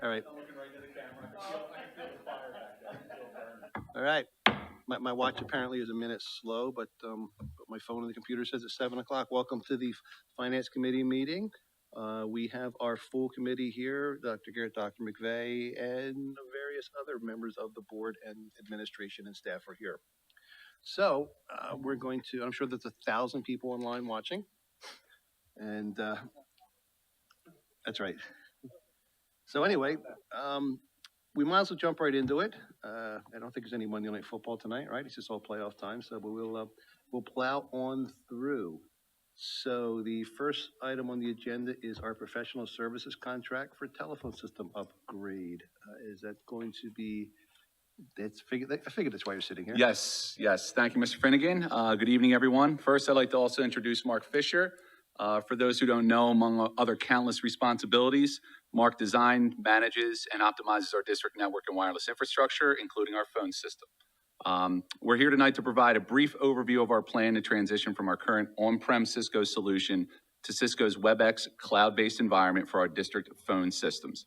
All right. I'm looking right into the camera. I can feel the fire back there. I can feel it burning. All right. My watch apparently is a minute slow, but my phone and the computer says it's 7 o'clock. Welcome to the Finance Committee meeting. We have our full committee here, Dr. Garrett, Dr. McVeigh, and various other members of the board and administration and staff are here. So we're going to, I'm sure there's 1,000 people online watching. And that's right. So anyway, we might as well jump right into it. I don't think there's any Monday Night Football tonight, right? It's just all playoff time, so we'll plow on through. So the first item on the agenda is our professional services contract for telephone system upgrade. Is that going to be? I figured that's why you're sitting here. Yes. Thank you, Mr. Finnegan. Good evening, everyone. First, I'd like to also introduce Mark Fisher. For those who don't know, among other countless responsibilities, Mark designs, manages, and optimizes our district network and wireless infrastructure, including our phone system. We're here tonight to provide a brief overview of our plan to transition from our current on-prem Cisco solution to Cisco's WebEx cloud-based environment for our district phone systems,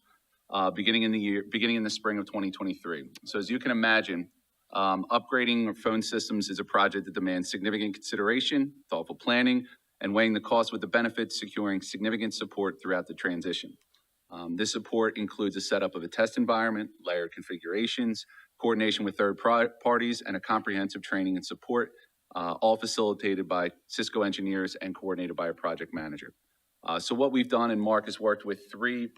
beginning in the spring of 2023. So as you can imagine, upgrading our phone systems is a project that demands significant consideration, thoughtful planning, and weighing the cost with the benefits, securing significant support throughout the transition. This support includes a setup of a test environment, layered configurations, coordination with third parties, and a comprehensive training and support, all facilitated by Cisco engineers and coordinated by a project manager. So what we've done, and Mark has worked with three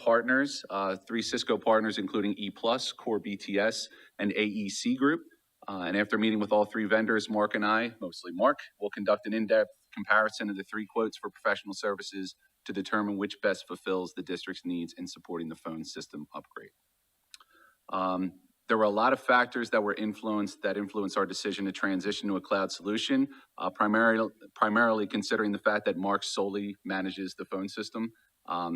Cisco partners, including E+, Core BTS, and AEC Group. And after meeting with all three vendors, Mark and I, mostly Mark, will conduct an in-depth comparison of the three quotes for professional services to determine which best fulfills the district's needs in supporting the phone system upgrade. There were a lot of factors that influenced our decision to transition to a cloud solution, primarily considering the fact that Mark solely manages the phone system.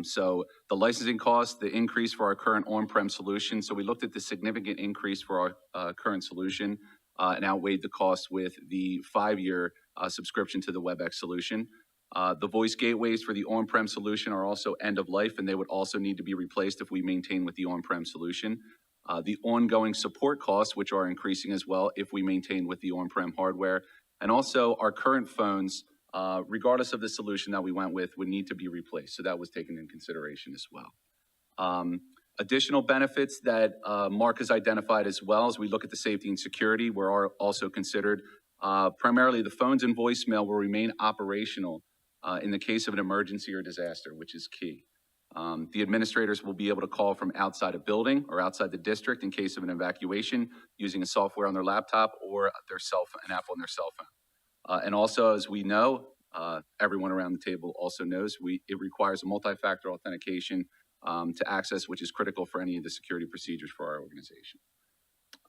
So the licensing cost, the increase for our current on-prem solution. So we looked at the significant increase for our current solution and outweighed the cost with the 5-year subscription to the WebEx solution. The voice gateways for the on-prem solution are also end of life, and they would also need to be replaced if we maintain with the on-prem solution. The ongoing support costs, which are increasing as well if we maintain with the on-prem hardware. And also our current phones, regardless of the solution that we went with, would need to be replaced. So that was taken into consideration as well. Additional benefits that Mark has identified as well as we look at the safety and security were also considered. Primarily the phones and voicemail will remain operational in the case of an emergency or disaster, which is key. The administrators will be able to call from outside a building or outside the district in case of an evacuation using a software on their laptop or an app on their cell phone. And also, as we know, everyone around the table also knows, it requires a multi-factor authentication to access, which is critical for any of the security procedures for our organization.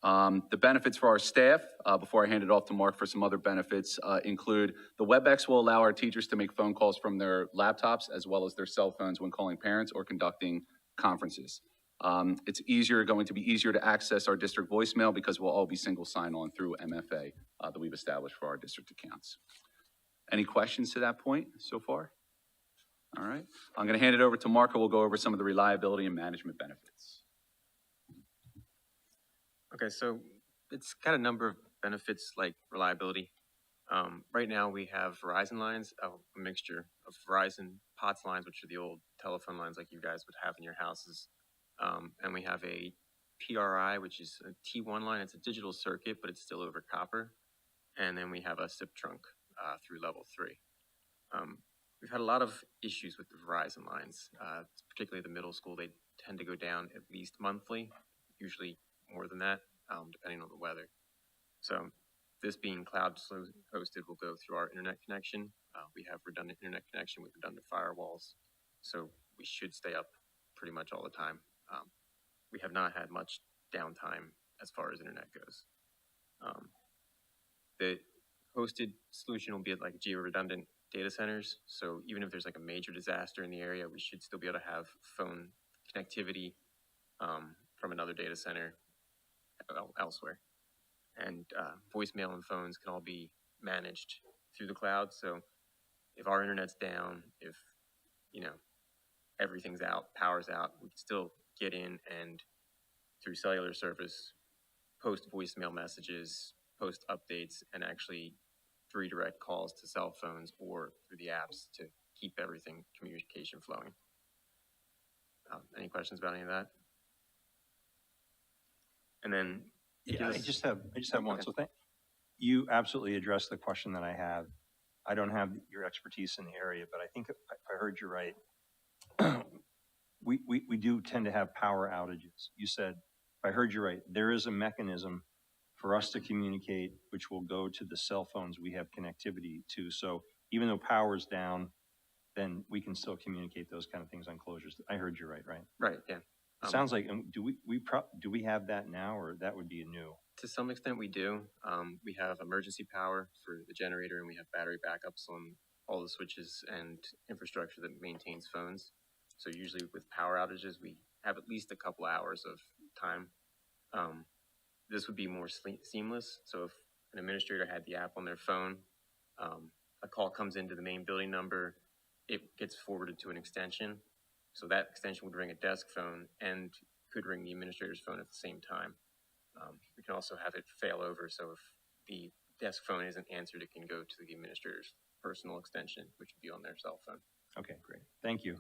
The benefits for our staff, before I hand it off to Mark for some other benefits, include the WebEx will allow our teachers to make phone calls from their laptops as well as their cell phones when calling parents or conducting conferences. It's going to be easier to access our district voicemail because we'll all be single sign-on through MFA that we've established for our district accounts. Any questions to that point so far? All right. I'm going to hand it over to Mark, who will go over some of the reliability and management benefits. Okay, so it's got a number of benefits like reliability. Right now we have Verizon lines, a mixture of Verizon POTS lines, which are the old telephone lines like you guys would have in your houses. And we have a PRI, which is a T1 line. It's a digital circuit, but it's still over copper. And then we have a SIP trunk through level 3. We've had a lot of issues with the Verizon lines, particularly the middle school. They tend to go down at least monthly, usually more than that, depending on the weather. So this being cloud hosted will go through our internet connection. We have redundant internet connection with redundant firewalls. So we should stay up pretty much all the time. We have not had much downtime as far as internet goes. The hosted solution will be at like geo-redundant data centers. So even if there's like a major disaster in the area, we should still be able to have phone connectivity from another data center elsewhere. And voicemail and phones can all be managed through the cloud. So if our internet's down, if everything's out, power's out, we can still get in and through cellular service, post voicemail messages, post updates, and actually redirect calls to cell phones or through the apps to keep everything communication flowing. Any questions about any of that? And then Yeah, I just have one. Okay. So you absolutely addressed the question that I have. I don't have your expertise in the area, but I think if I heard you right, we do tend to have power outages. You said, if I heard you right, there is a mechanism for us to communicate, which will go to the cell phones we have connectivity to. So even though power's down, then we can still communicate those kind of things on closures. I heard you right? Right, yeah. It sounds like, do we have that now, or that would be a new? To some extent, we do. We have emergency power for the generator, and we have battery backups on all the switches and infrastructure that maintains phones. So usually with power outages, we have at least a couple hours of time. This would be more seamless. So if an administrator had the app on their phone, a call comes into the main building number, it gets forwarded to an extension. So that extension would ring a desk phone and could ring the administrator's phone at the same time. We can also have it fail over, so if the desk phone isn't answered, it can go to the administrator's personal extension, which would be on their cell phone. Okay, great. Thank you.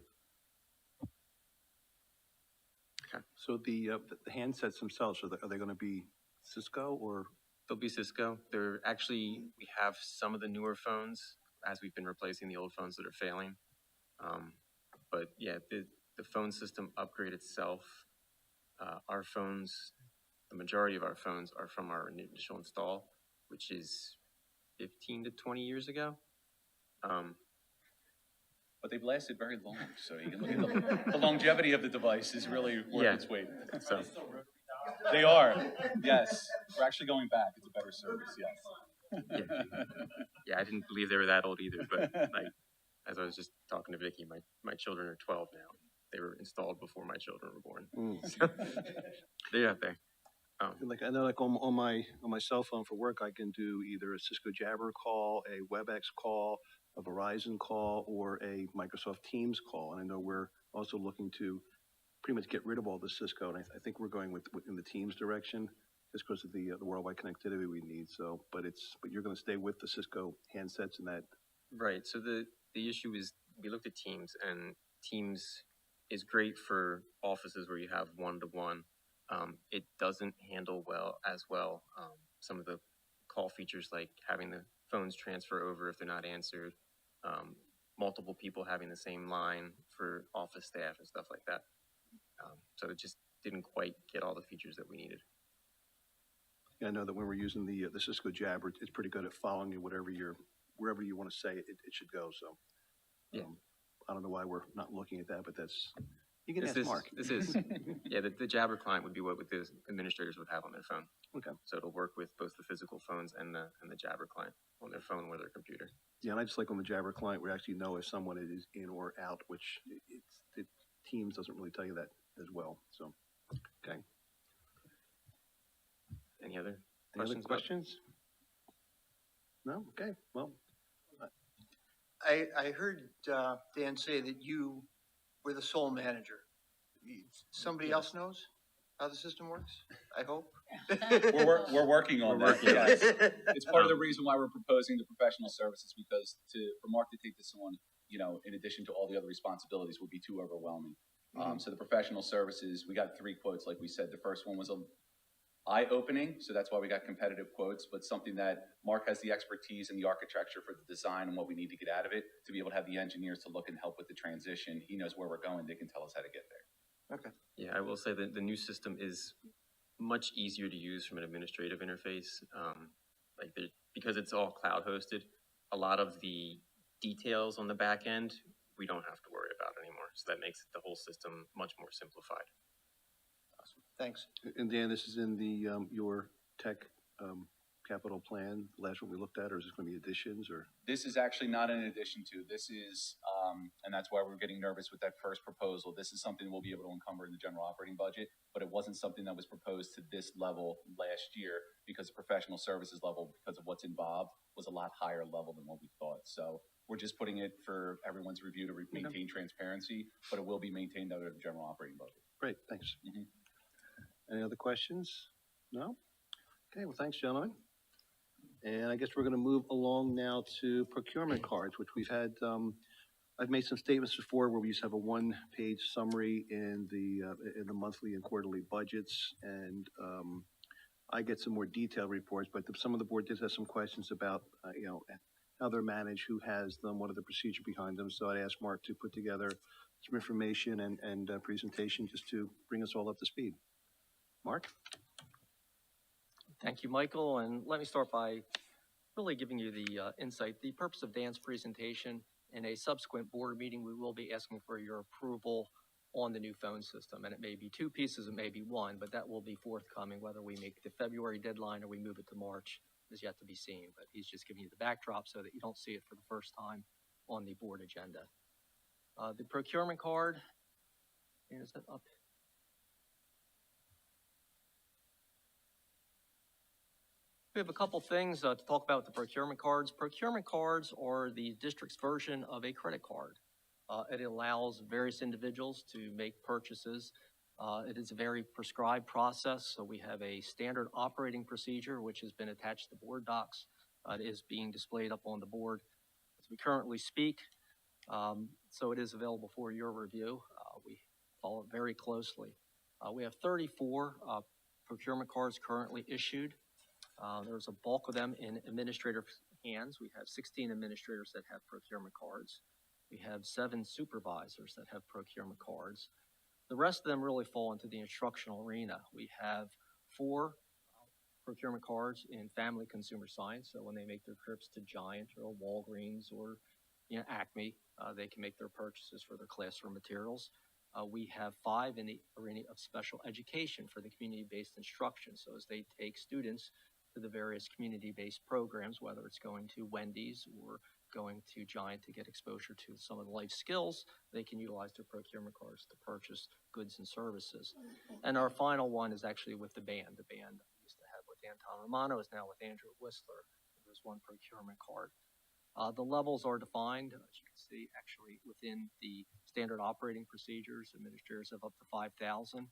So the handsets themselves, are they gonna be Cisco or? They'll be Cisco. They're actually, we have some of the newer phones as we've been replacing the old phones that are failing. But yeah, the phone system upgrade itself, our phones, the majority of our phones are from our initial install, which is 15 to 20 years ago. But they've lasted very long, so you can look at the longevity of the device is really worth its weight. So They are, yes. We're actually going back. It's a better service, yes. yeah, I didn't believe they were that old either, but like, as I was just talking to Vicky, my children are 12 now. They were installed before my children were born. So, they're out there. Like I know, like on my cell phone for work, I can do either a Cisco Jabber call, a WebEx call, a Verizon call, or a Microsoft Teams call. And I know we're also looking to pretty much get rid of all the Cisco, and I think we're going in the Teams direction, just because of the worldwide connectivity we need. So, but you're going to stay with the Cisco handsets and that. Right. So the issue is we looked at Teams, and Teams is great for offices where you have one-to-one. It doesn't handle as well some of the call features, like having the phones transfer over if they're not answered, multiple people having the same line for office staff and stuff like that. So it just didn't quite get all the features that we needed. Yeah, I know that when we're using the Cisco Jabber, it's pretty good at following you wherever you want to say it should go. So, yeah. I don't know why we're not looking at that, but you can ask Mark. This is, yeah, the Jabber client would be what the administrators would have on their phone. Okay. So it'll work with both the physical phones and the Jabber client on their phone or their computer. Yeah, and I just like on the Jabber client, we actually know if someone is in or out, which Teams doesn't really tell you that as well. So, okay. Any other questions? No? Okay, well. I heard Dan say that you were the sole manager. Somebody else knows how the system works, I hope? We're working on that, yes. It's part of the reason why we're proposing the professional services, because for Mark to take this on, in addition to all the other responsibilities, would be too overwhelming. So the professional services, we got 3 quotes, like we said. The first one was eye-opening, so that's why we got competitive quotes, but something that Mark has the expertise in the architecture for the design and what we need to get out of it, to be able to have the engineers to look and help with the transition. He knows where we're going. They can tell us how to get there. Okay. Yeah, I will say that the new system is much easier to use from an administrative interface. Because it's all cloud hosted, a lot of the details on the back end, we don't have to worry about anymore. So that makes the whole system much more simplified. Thanks. And Dan, this is in the your tech capital plan, the last one we looked at, or is this going to be additions or? This is actually not an addition to. This is, and that's why we're getting nervous with that first proposal. This is something we'll be able to encumber in the general operating budget, but it wasn't something that was proposed to this level last year, because the professional services level, because of what's involved, was a lot higher level than what we thought. So we're just putting it for everyone's review to maintain transparency, but it will be maintained out of the general operating budget. Great, thanks. Mhm. Any other questions? No? Okay, well, thanks, gentlemen. And I guess we're gonna move along now to procurement cards, which we've had, I've made some statements before where we used to have a one-page summary in the monthly and quarterly budgets. And, I get some more detailed reports, but some of the board did have some questions about, how they're managed, who has them, what are the procedure behind them. So I asked Mark to put together some information and a presentation just to bring us all up to speed. Mark? Thank you, Michael, and let me start by really giving you the insight. The purpose of Dan's presentation, in a subsequent board meeting, we will be asking for your approval on the new phone system, and it may be two pieces, it may be one, but that will be forthcoming. Whether we make the February deadline or we move it to March is yet to be seen, but he's just giving you the backdrop so that you don't see it for the first time on the board agenda. The procurement card, is that up? We have a couple things to talk about with the procurement cards. Procurement cards are the district's version of a credit card. It allows various individuals to make purchases. It is a very prescribed process, so we have a standard operating procedure which has been attached to board docs. It is being displayed up on the board as we currently speak, so it is available for your review. We follow it very closely. We have 34 procurement cards currently issued. There's a bulk of them in administrator hands. We have 16 administrators that have procurement cards. We have 7 supervisors that have procurement cards. The rest of them really fall into the instructional arena. We have 4 procurement cards in family consumer science. So when they make their trips to Giant or Walgreens or Acme, they can make their purchases for their classroom materials. We have 5 in the arena of special education for the community-based instruction. So as they take students to the various community-based programs, whether it's going to Wendy's or going to Giant to get exposure to some of the life skills, they can utilize their procurement cards to purchase goods and services. And our final one is actually with the band. The band I used to have with Anton Romano is now with Andrew Whistler. There's one procurement card. The levels are defined, as you can see, actually within the standard operating procedures. Administrators have up to 5,000.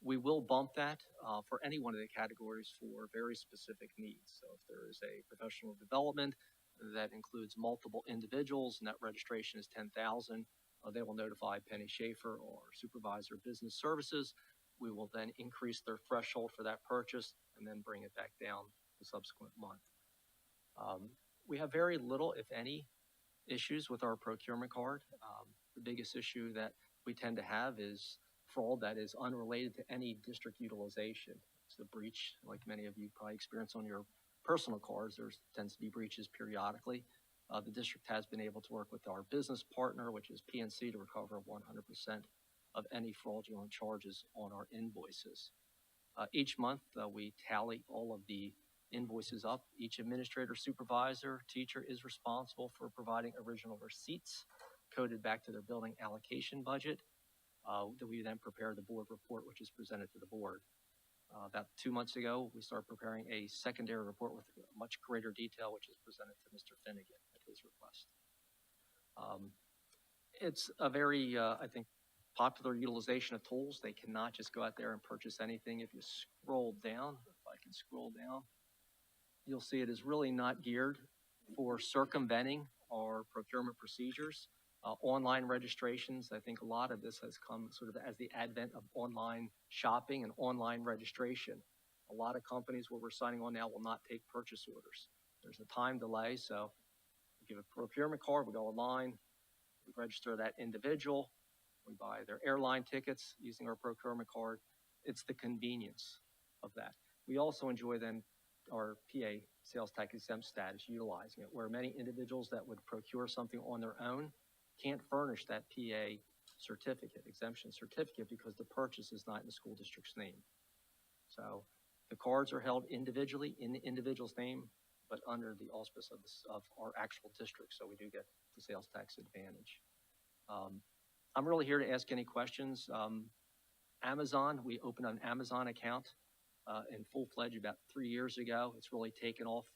We will bump that for any one of the categories for very specific needs. So if there is a professional development that includes multiple individuals and that registration is 10,000, they will notify Penny Schaefer or Supervisor of Business Services. We will then increase their threshold for that purchase and then bring it back down the subsequent month. We have very little, if any, issues with our procurement card. The biggest issue that we tend to have is fraud that is unrelated to any district utilization. It's the breach, like many of you probably experience on your personal cards. There tends to be breaches periodically. The district has been able to work with our business partner, which is PNC, to recover 100% of any fraudulent charges on our invoices. Each month, we tally all of the invoices up. Each administrator, supervisor, teacher is responsible for providing original receipts coded back to their building allocation budget. That we then prepare the board report, which is presented to the board. About 2 months ago, we started preparing a secondary report with much greater detail, which is presented to Mr. Finnegan at his request. It's a very, I think, popular utilization of tools. They cannot just go out there and purchase anything. If you scroll down, if I can scroll down, you'll see it is really not geared for circumventing our procurement procedures. Online registrations, I think a lot of this has come sort of as the advent of online shopping and online registration. A lot of companies where we're signing on now will not take purchase orders. There's a time delay, so we give a procurement card, we go online, we register that individual, we buy their airline tickets using our procurement card. It's the convenience of that. We also enjoy then our PA sales tax exempt status utilizing it, where many individuals that would procure something on their own can't furnish that PA certificate, exemption certificate, because the purchase is not in the school district's name. So the cards are held individually in the individual's name, but under the auspice of our actual district, so we do get the sales tax advantage. I'm really here to ask any questions. Amazon, we opened an Amazon account in full-fledged about 3 years ago. It's really taken off.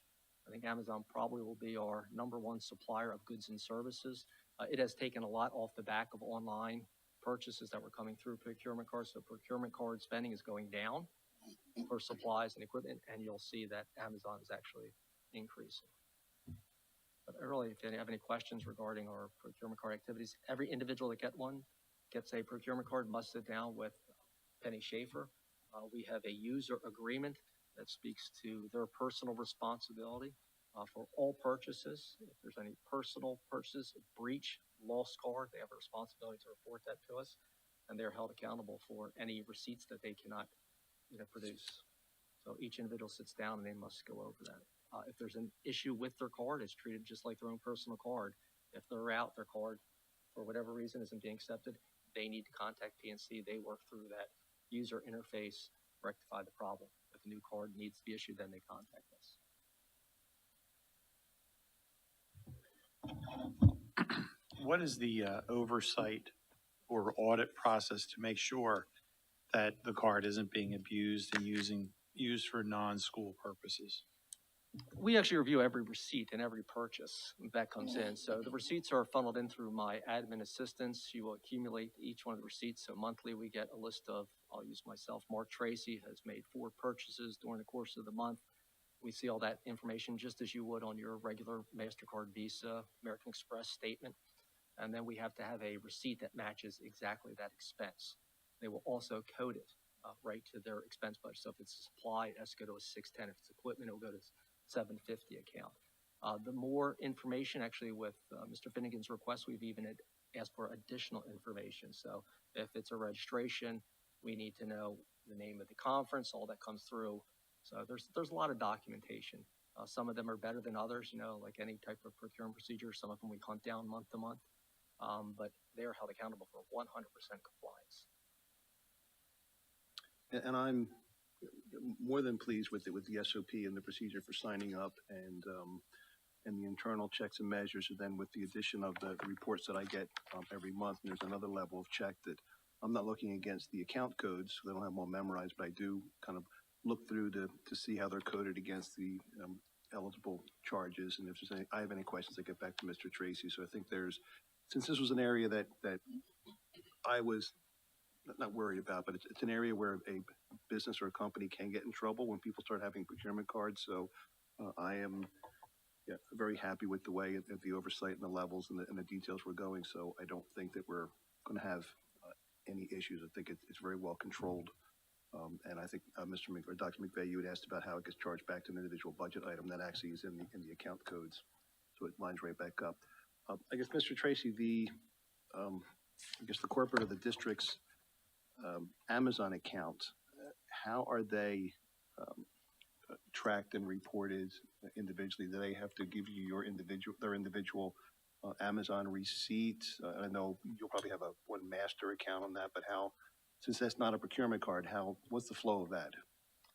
I think Amazon probably will be our #1 supplier of goods and services. It has taken a lot off the back of online purchases that were coming through procurement cards. So procurement card spending is going down for supplies and equipment, and you'll see that Amazon is actually increasing. But really, if you have any questions regarding our procurement card activities, every individual that gets a procurement card must sit down with Penny Schaefer. We have a user agreement that speaks to their personal responsibility for all purchases. If there's any personal purchases, breach, lost card, they have a responsibility to report that to us, and they're held accountable for any receipts that they cannot, produce. So each individual sits down and they must go over that. If there's an issue with their card, it's treated just like their own personal card. If they're out, their card, for whatever reason, isn't being accepted, they need to contact PNC. They work through that user interface, rectify the problem. If a new card needs to be issued, then they contact us. What is the oversight or audit process to make sure that the card isn't being abused and used for non-school purposes? We actually review every receipt and every purchase that comes in. So the receipts are funneled in through my admin assistants. You will accumulate each one of the receipts. So monthly we get a list of, I'll use myself, Mark Tracy has made 4 purchases during the course of the month. We see all that information just as you would on your regular MasterCard, Visa, American Express statement. And then we have to have a receipt that matches exactly that expense. They will also code it right to their expense budget. So if it's a supply, it has to go to a 610. If it's equipment, it will go to 750 account. The more information, actually with Mr. Finnegan's request, we've even asked for additional information. So if it's a registration, we need to know the name of the conference, all that comes through. So there's a lot of documentation. Some of them are better than others, like any type of procurement procedure. Some of them we hunt down month to month, but they are held accountable for 100% compliance. And I'm more than pleased with the SOP and the procedure for signing up and the internal checks and measures. And then with the addition of the reports that I get every month, and there's another level of check that I'm not looking against the account codes, so they don't have them all memorized, but I do kind of look through to see how they're coded against the eligible charges. And if there's I have any questions, I get back to Mr. Tracy. So I think since this was an area that I was not worried about, but it's an area where a business or a company can get in trouble when people start having procurement cards. So I am very happy with the way the oversight and the levels and the details we're going. So I don't think that we're going to have any issues. I think it's very well controlled. And I think Dr. McVeigh, you had asked about how it gets charged back to an individual budget item that actually is in the account codes. So it lines right back up. I guess, Mr. Tracy, the corporate or the district's Amazon account, how are they tracked and reported individually? Do they have to give you their individual Amazon receipt? I know you'll probably have one master account on that, but since that's not a procurement card, what's the flow of that?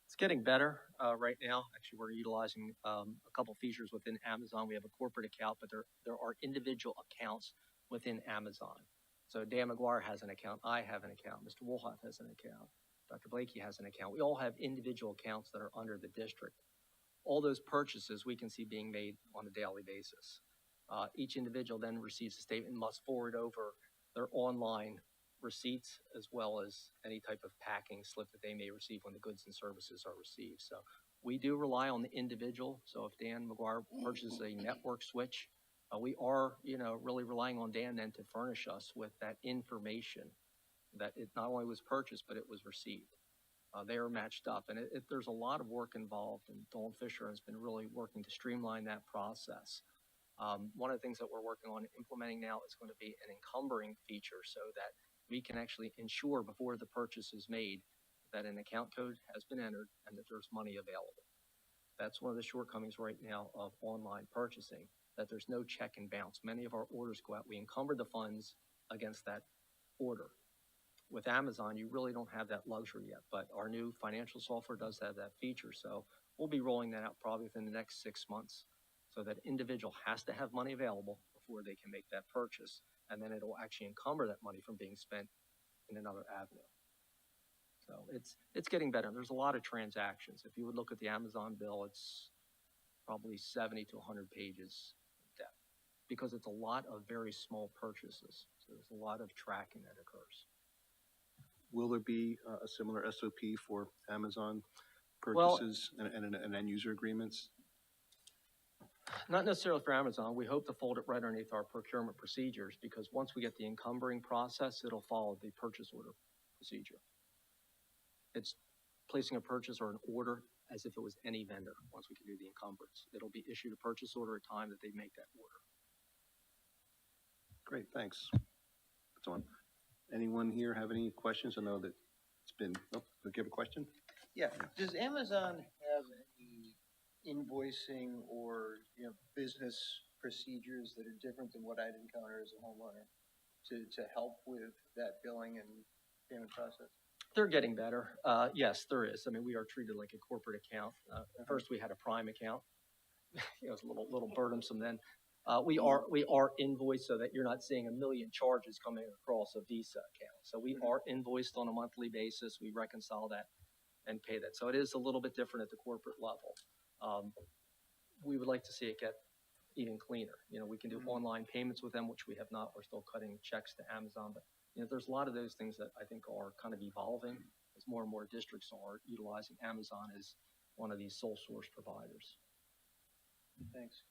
It's getting better right now. Actually, we're utilizing a couple features within Amazon. We have a corporate account, but there are individual accounts within Amazon. So Dan McGuire has an account. I have an account. Mr. Woolhoff has an account. Dr. Blakey has an account. We all have individual accounts that are under the district. All those purchases we can see being made on a daily basis. Each individual then receives a statement, must forward over their online receipts as well as any type of packing slip that they may receive when the goods and services are received. So we do rely on the individual. So if Dan McGuire purchases a network switch, we are, really relying on Dan then to furnish us with that information that it not only was purchased, but it was received. They are matched up, and there's a lot of work involved, and Dawn Fisher has been really working to streamline that process. One of the things that we're working on implementing now is going to be an encumbering feature so that we can actually ensure before the purchase is made that an account code has been entered and that there's money available. That's one of the shortcomings right now of online purchasing, that there's no check and bounce. Many of our orders go out, we encumber the funds against that order. With Amazon, you really don't have that luxury yet, but our new financial software does have that feature. So we'll be rolling that out probably within the next 6 months so that individual has to have money available before they can make that purchase. And then it'll actually encumber that money from being spent in another avenue. So it's getting better. There's a lot of transactions. If you would look at the Amazon bill, it's probably 70 to 100 pages in depth because it's a lot of very small purchases. So So there's a lot of tracking that occurs. Will there be a similar SOP for Amazon Well- purchases and end user agreements? Not necessarily for Amazon. We hope to fold it right underneath our procurement procedures, because once we get the encumbering process, it'll follow the purchase order procedure. It's placing a purchase or an order as if it was any vendor, once we can do the encumbrance. It'll be issued a purchase order at time that they make that order. Great, thanks. That's on. Anyone here have any questions? I know that it's been, oh, do you have a question? Yeah, does Amazon have any invoicing or, business procedures that are different than what I'd encounter as a homeowner to help with that billing and payment process? They're getting better. Yes, there is. I mean, we are treated like a corporate account. At first, we had a Prime account. It was a little burdensome then. We are invoiced so that you're not seeing a million charges coming across a Visa account. So we are invoiced on a monthly basis. We reconcile that and pay that. So it is a little bit different at the corporate level. We would like to see it get even cleaner. We can do online payments with them, which we have not. We're still cutting checks to Amazon, but there's a lot of those things that I think are kind of evolving as more and more districts are utilizing Amazon as one of these sole source providers. Thanks.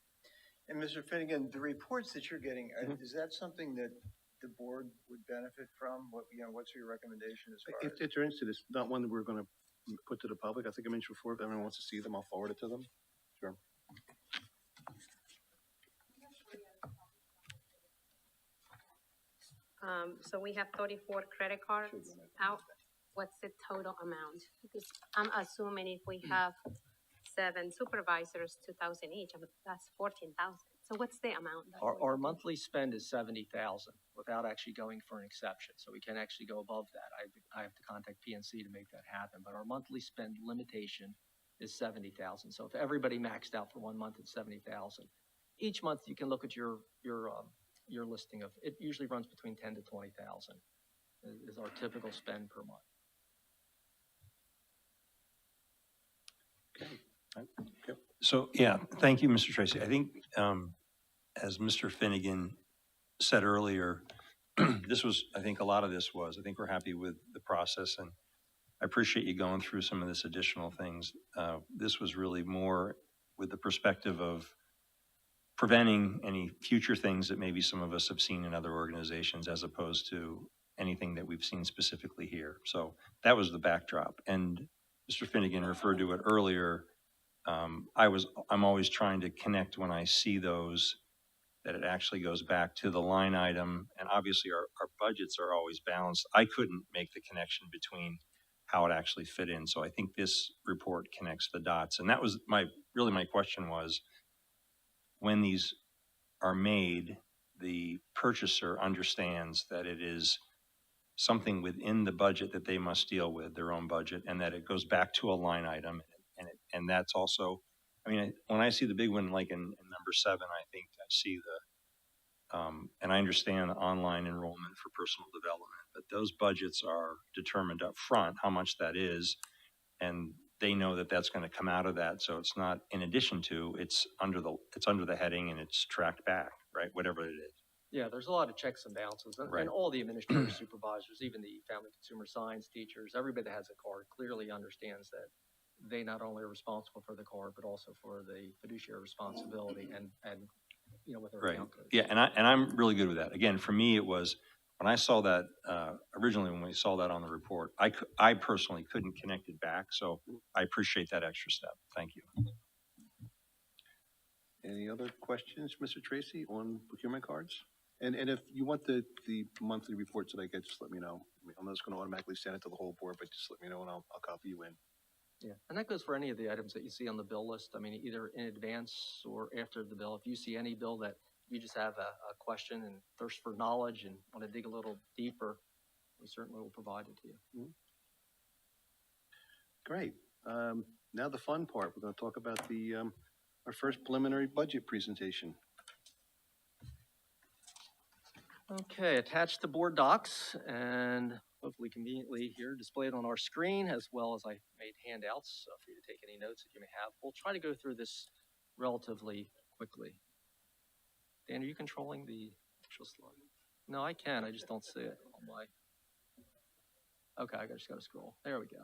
And Mr. Finnegan, the reports that you're getting, is that something that the board would benefit from? What's your recommendation as far as? If they're interested, it's not one that we're gonna put to the public. I think I mentioned before, if everyone wants to see them, I'll forward it to them. Sure. So we have 34 credit cards out. What's the total amount? Because I'm assuming if we have 7 supervisors, 2,000 each, that's 14,000. So what's the amount? that we- Our monthly spend is 70,000 without actually going for an exception. So we can actually go above that. I have to contact PNC to make that happen, but our monthly spend limitation is 70,000. So if everybody maxed out for 1 month, it's 70,000. Each month you can look at your listing of, it usually runs between 10 to 20,000 is our typical spend per month. So, yeah, thank you, Mr. Tracy. I think, as Mr. Finnegan said earlier, this was, I think I think we're happy with the process, and I appreciate you going through some of this additional things. This was really more with the perspective of preventing any future things that maybe some of us have seen in other organizations, as opposed to anything that we've seen specifically here. So that was the backdrop. And Mr. Finnegan referred to it earlier. I'm always trying to connect when I see those, that it actually goes back to the line item. And obviously our budgets are always balanced. I couldn't make the connection between how it actually fit in. So I think this report connects the dots. And that was my question was, when these are made, the purchaser understands that it is something within the budget that they must deal with, their own budget, and that it goes back to a line item. And that's also, I mean, when I see the big one, like in number 7, I think I see and I understand the online enrollment for personal development, but those budgets are determined up front, how much that is, and they know that that's going to come out of that. So it's not in addition to, it's under the heading, and it's tracked back, right? Whatever it is. Yeah, there's a lot of checks and balances, Right. and all the administrative supervisors, even the family consumer science teachers, everybody that has a card clearly understands that they not only are responsible for the card, but also for the fiduciary responsibility and with their Right. account code. Yeah, and I'm really good with that. Again, for me, it was, when I saw that, originally when we saw that on the report, I personally couldn't connect it back, so I appreciate that extra step. Thank you. Any other questions, Mr. Tracy, on procurement cards? And if you want the monthly reports that I get, just let me know. I mean, I'm not just gonna automatically send it to the whole board, but just let me know and I'll copy you in. Yeah, and that goes for any of the items that you see on the bill list. I mean, either in advance or after the bill. If you see any bill that you just have a question and thirst for knowledge and want to dig a little deeper, we certainly will provide it to you. Great. Now the fun part, we're gonna talk about our first preliminary budget presentation. Okay, attached to board docs and hopefully conveniently here displayed on our screen, as well as I made handouts for you to take any notes that you may have. We'll try to go through this relatively quickly. Dan, are you controlling the actual slide? No, I can, I just don't see it on my. Okay, I just gotta scroll. There we go.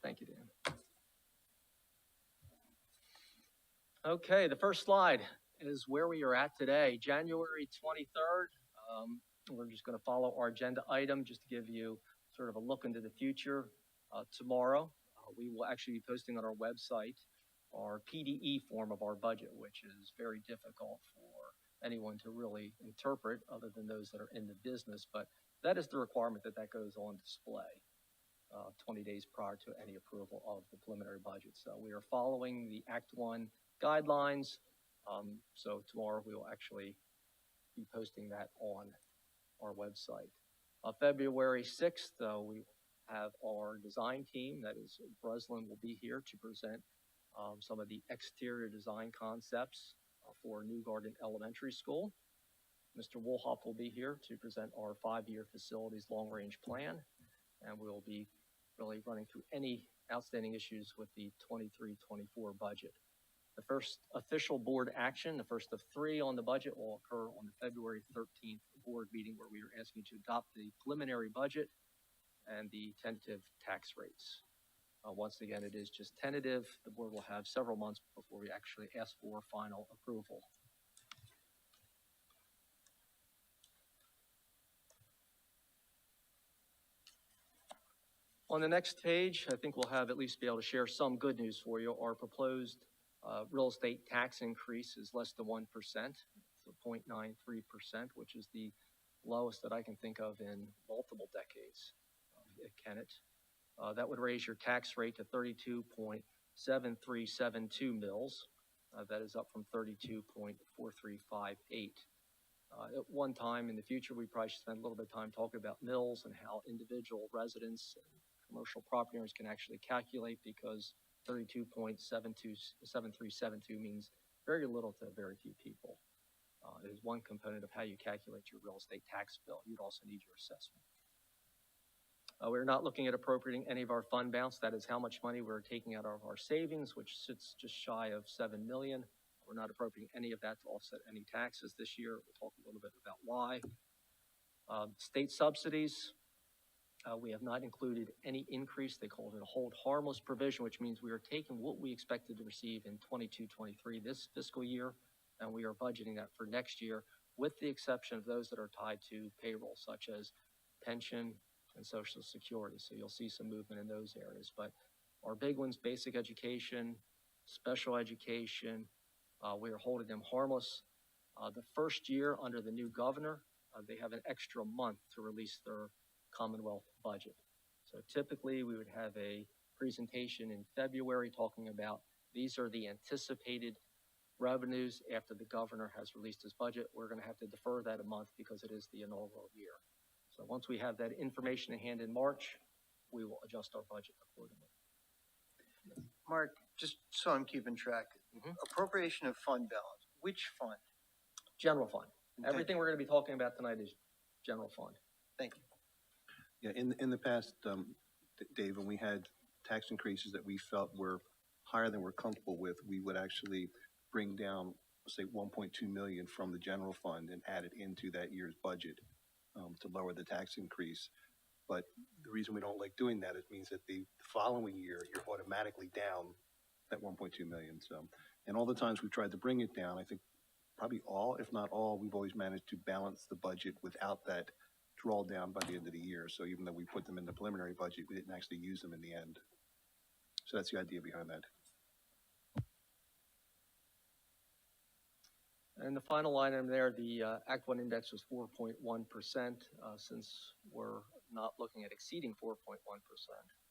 Thank you, Dan. Okay, the first slide is where we are at today, January 23rd. We're just gonna follow our agenda item just to give you sort of a look into the future. Tomorrow, we will actually be posting on our website our PDE form of our budget, which is very difficult for anyone to really interpret other than those that are in the business, but that is the requirement that that goes on display 20 days prior to any approval of the preliminary budget. So we are following the Act 1 guidelines. So tomorrow we will actually be posting that on our website. February 6th, we have our design team, that is Breslin, will be here to present some of the exterior design concepts for New Garden Elementary School. Mr. Woolhoff will be here to present our 5-year facilities long-range plan, and we'll be really running through any outstanding issues with the 23-24 budget. The first official board action, the first of 3 on the budget, will occur on the February 13th board meeting, where we are asking you to adopt the preliminary budget and the tentative tax rates. Once again, it is just tentative. The board will have several months before we actually ask for final approval. On the next page, I think we'll have at least be able to share some good news for you. Our proposed real estate tax increase is less than 1%, so 0.93%, which is the lowest that I can think of in multiple decades at Kennett. That would raise your tax rate to 32.7372 mils. That is up from 32.4358. At one time in the future, we probably should spend a little bit of time talking about mills and how individual residents and commercial property owners can actually calculate, because 32.7372 means very little to very few people. It is one component of how you calculate your real estate tax bill. You'd also need your assessment. We're not looking at appropriating any of our fund balance. That is how much money we're taking out of our savings, which sits just shy of $7 million. We're not appropriating any of that to offset any taxes this year. We'll talk a little bit about why. State subsidies, we have not included any increase. They called it a hold harmless provision, which means we are taking what we expected to receive in 22-23 this fiscal year, and we are budgeting that for next year, with the exception of those that are tied to payroll, such as pension and Social Security. So you'll see some movement in those areas. But our big ones, basic education, special education, we are holding them harmless. The first year under the new governor, they have an extra month to release their Commonwealth budget. So typically we would have a presentation in February talking about these are the anticipated revenues after the governor has released his budget. We're going to have to defer that a month because it is the inaugural year. So once we have that information in hand in March, we will adjust our budget accordingly. Mark, just so I'm keeping track, appropriation of fund balance, which fund? General fund. Thank Everything we're going to be talking about tonight is general fund. Thank you. Yeah, in the past, Dave, when we had tax increases that we felt were higher than we're comfortable with, we would actually bring down, say, 1.2 million from the general fund and add it into that year's budget to lower the tax increase. But the reason we don't like doing that, it means that the following year, you're automatically down that 1.2 million. So, and all the times we've tried to bring it down, I think probably all, if not all, we've always managed to balance the budget without that drawdown by the end of the year. So even though we put them in the preliminary budget, we didn't actually use them in the end. So that's the idea behind that. And the final item there, the Act 1 index was 4.1%. Since we're not looking at exceeding 4.1%, on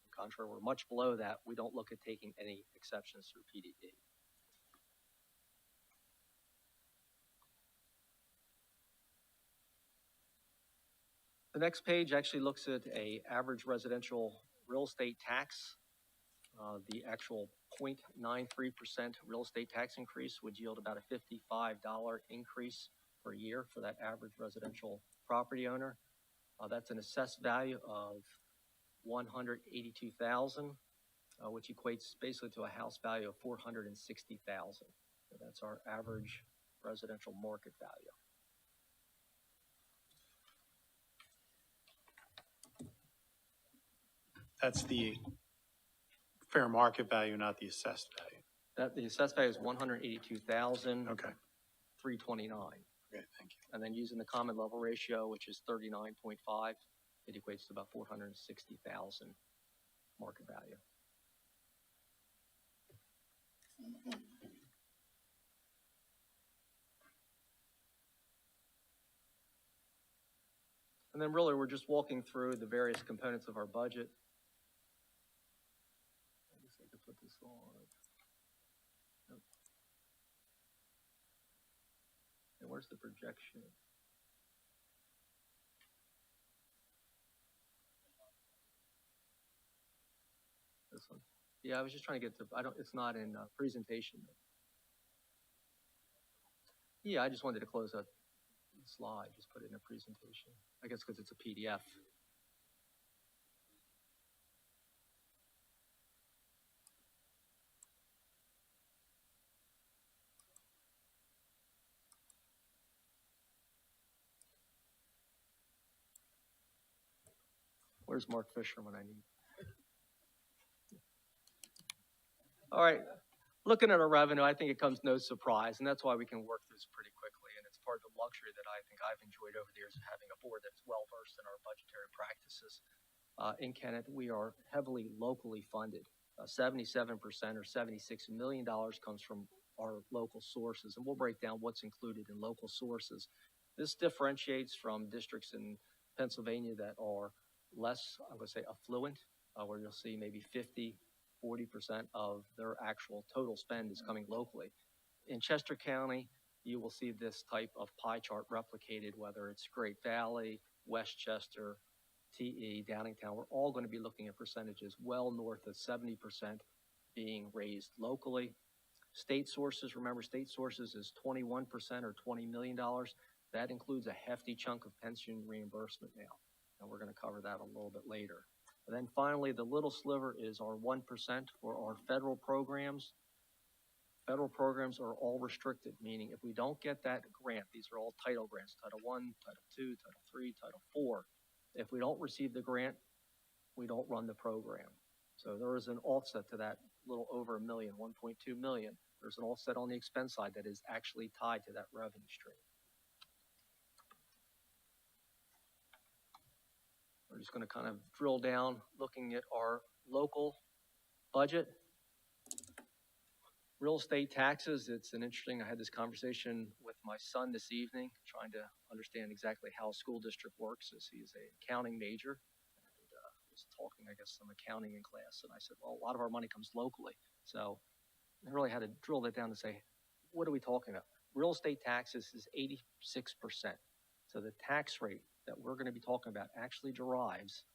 the contrary, we're much below that. We don't look at taking any exceptions through PDE. The next page actually looks at a average residential real estate tax. The actual 0.93% real estate tax increase would yield about a $55 increase per year for that average residential property owner. That's an assessed value of $182,000, which equates basically to a house value of $460,000. So that's our average residential market value. That's the fair market value, not the assessed value. That, the assessed value is 182,329. Okay, okay, thank you. And then using the common level ratio, which is 39.5, it equates to about 460,000 market value. And then really, we're just walking through the various components of our budget. I guess I could put this on. Nope. And where's the projection? This one. Yeah, I was just trying to get to, it's not in presentation. Yeah, I just wanted to close out the slide, just put it in a presentation. I guess because it's a PDF. Where's Mark Fisher when I need? All right, looking at our revenue, I think it comes no surprise, and that's why we can work through this pretty quickly. And it's part of the luxury that I think I've enjoyed over the years of having a board that's well versed in our budgetary practices. In Kennett, we are heavily locally funded. 77% or $76 million comes from our local sources, and we'll break down what's included in local sources. This differentiates from districts in Pennsylvania that are less, I'm going to say, affluent, where you'll see maybe 40% of their actual total spend is coming locally. In Chester County, you will see this type of pie chart replicated, whether it's Great Valley, Westchester, TE, Downingtown. We're all going to be looking at percentages well north of 70% being raised locally. State sources, remember, state sources is 21% or $20 million. That includes a hefty chunk of pension reimbursement now, and we're going to cover that a little bit later. And then finally, the little sliver is our 1% for our federal programs. Federal programs are all restricted, meaning if we don't get that grant, these are all title grants, Title I, Title II, Title III, Title IV. If we don't receive the grant, we don't run the program. So there is an offset to that, little over $1 million, 1.2 million. There's an offset on the expense side that is actually tied to that revenue stream. We're just going to kind of drill down looking at our local budget. Real estate taxes, it's an interesting, I had this conversation with my son this evening, trying to understand exactly how a school district works, as he's an accounting major. And was talking, I guess, some accounting in class, and I said, well, a lot of our money comes locally. So I really had to drill that down to say, what are we talking about? Real estate taxes is 86%. So the tax rate that we're going to be talking about actually derives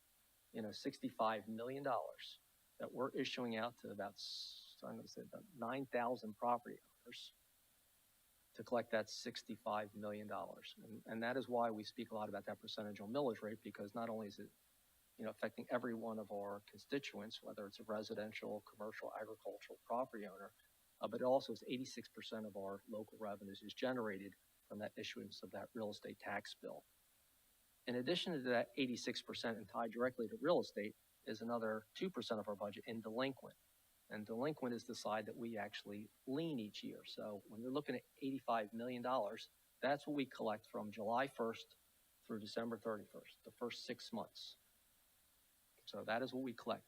in a $65 million that we're issuing out to about, I'm going to say about 9,000 property owners to collect that $65 million. And that is why we speak a lot about that percentage on millage rate, because not only is it, affecting every one of our constituents, whether it's a residential, commercial, agricultural property owner, but it also is 86% of our local revenues is generated from that issuance of that real estate tax bill. In addition to that 86% and tied directly to real estate is another 2% of our budget in delinquent. And delinquent is the side that we actually lien each year. So when you're looking at $85 million, that's what we collect from July 1st through December 31st, the first 6 months. So that is what we collect.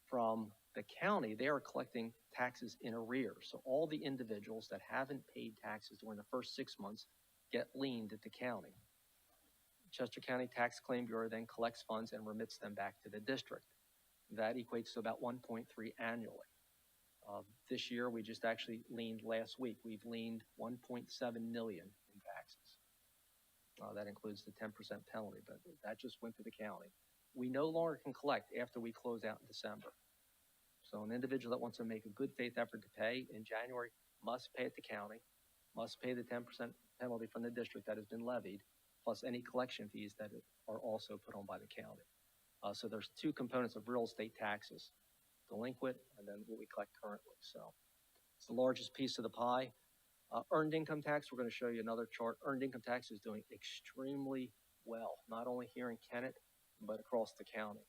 From the county, they are collecting taxes in arrears. So all the individuals that haven't paid taxes during the first 6 months get liened at the county. Chester County Tax Claim Bureau then collects funds and remits them back to the district. That equates to about 1.3 annually. This year, we just actually liened last week. We've liened 1.7 million in taxes. That includes the 10% penalty, but that just went to the county. We no longer can collect after we close out in December. So an individual that wants to make a good faith effort to pay in January must pay at the county, must pay the 10% penalty from the district that has been levied, plus any collection fees that are also put on by the county. So there's two components of real estate taxes, delinquent and then what we collect currently. So it's the largest piece of the pie. Earned income tax, we're going to show you another chart. Earned income tax is doing extremely well, not only here in Kennett, but across the county.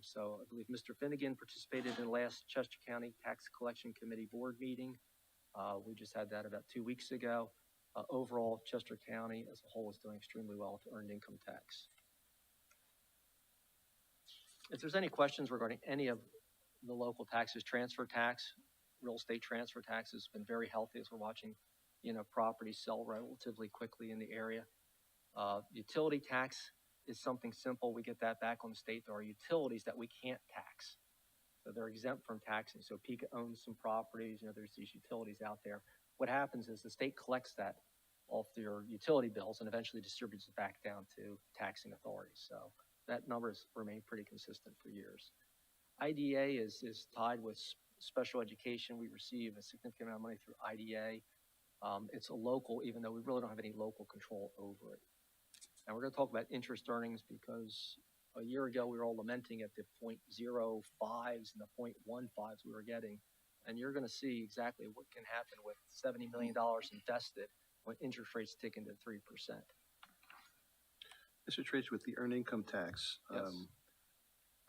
So I believe Mr. Finnegan participated in the last Chester County Tax Collection Committee Board meeting. We just had that about 2 weeks ago. Overall, Chester County as a whole is doing extremely well with earned income tax. If there's any questions regarding any of the local taxes, transfer tax, real estate transfer tax has been very healthy as we're watching, properties sell relatively quickly in the area. Utility tax is something simple. We get that back on the state. There are utilities that we can't tax. So they're exempt from taxing. So PICA owns some properties, there's these utilities out there. What happens is the state collects that off their utility bills and eventually distributes it back down to taxing authorities. So that number has remained pretty consistent for years. IDA is tied with special education. We receive a significant amount of money through IDA. It's a local, even though we really don't have any local control over it. And we're going to talk about interest earnings because a year ago we were all lamenting at the 0.05s and the 0.15s we were getting. And you're going to see exactly what can happen with $70 million invested when interest rates tick into 3%. Mr. Trace, with the earned income tax, Yes.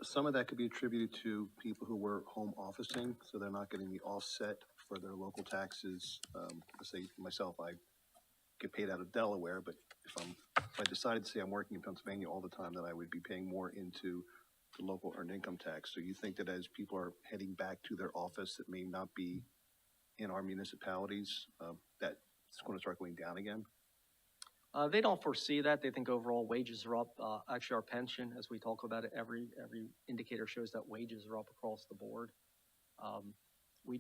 some of that could be attributed to people who were home officing, so they're not getting the offset for their local taxes. Let's say myself, I get paid out of Delaware, but if I decided to say I'm working in Pennsylvania all the time, then I would be paying more into the local earned income tax. So you think that as people are heading back to their office that may not be in our municipalities, that it's going to start going down again? They don't foresee that. They think overall wages are up. Actually, our pension, as we talk about it, every indicator shows that wages are up across the board. We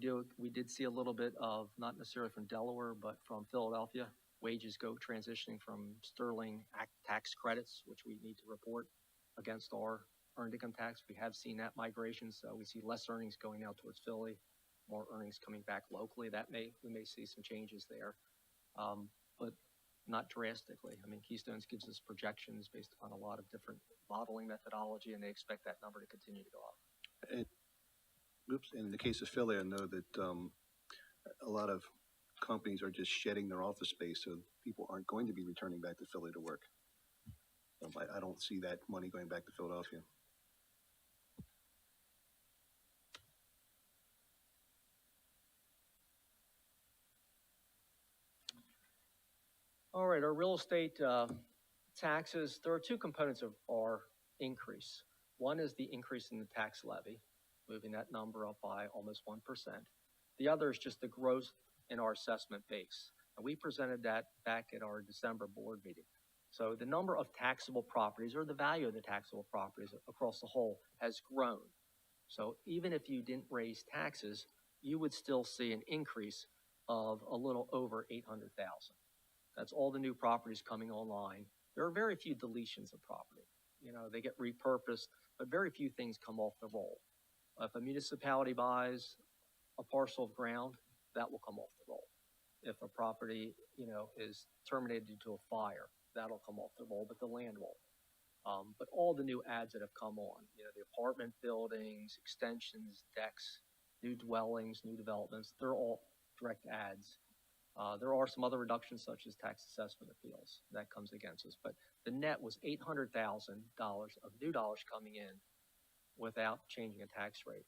did see a little bit of, not necessarily from Delaware, but from Philadelphia, wages transitioning from sterling tax credits, which we need to report against our earned income tax. We have seen that migration, so we see less earnings going out towards Philly, more earnings coming back locally. We may see some changes there, but not drastically. I mean, Keystones gives us projections based upon a lot of different modeling methodology, and they expect that number to continue to go up. In the case of Philly, I know that a lot of companies are just shedding their office space, so people aren't going to be returning back to Philly to work. I don't see that money going back to Philadelphia. All right, our real estate taxes, there are two components of our increase. One is the increase in the tax levy, moving that number up by almost 1%. The other is just the growth in our assessment base. And we presented that back at our December board meeting. So the number of taxable properties, or the value of the taxable properties across the whole, has grown. So even if you didn't raise taxes, you would still see an increase of a little over 800,000. That's all the new properties coming online. There are very few deletions of property. They get repurposed, but very few things come off the roll. If a municipality buys a parcel of ground, that will come off the roll. If a property, is terminated due to a fire, that'll come off the roll, but the land won't. But all the new ads that have come on, the apartment buildings, extensions, decks, new dwellings, new developments, they're all direct ads. There are some other reductions such as tax assessment appeals that comes against us, but the net was $800,000 of new dollars coming in without changing a tax rate.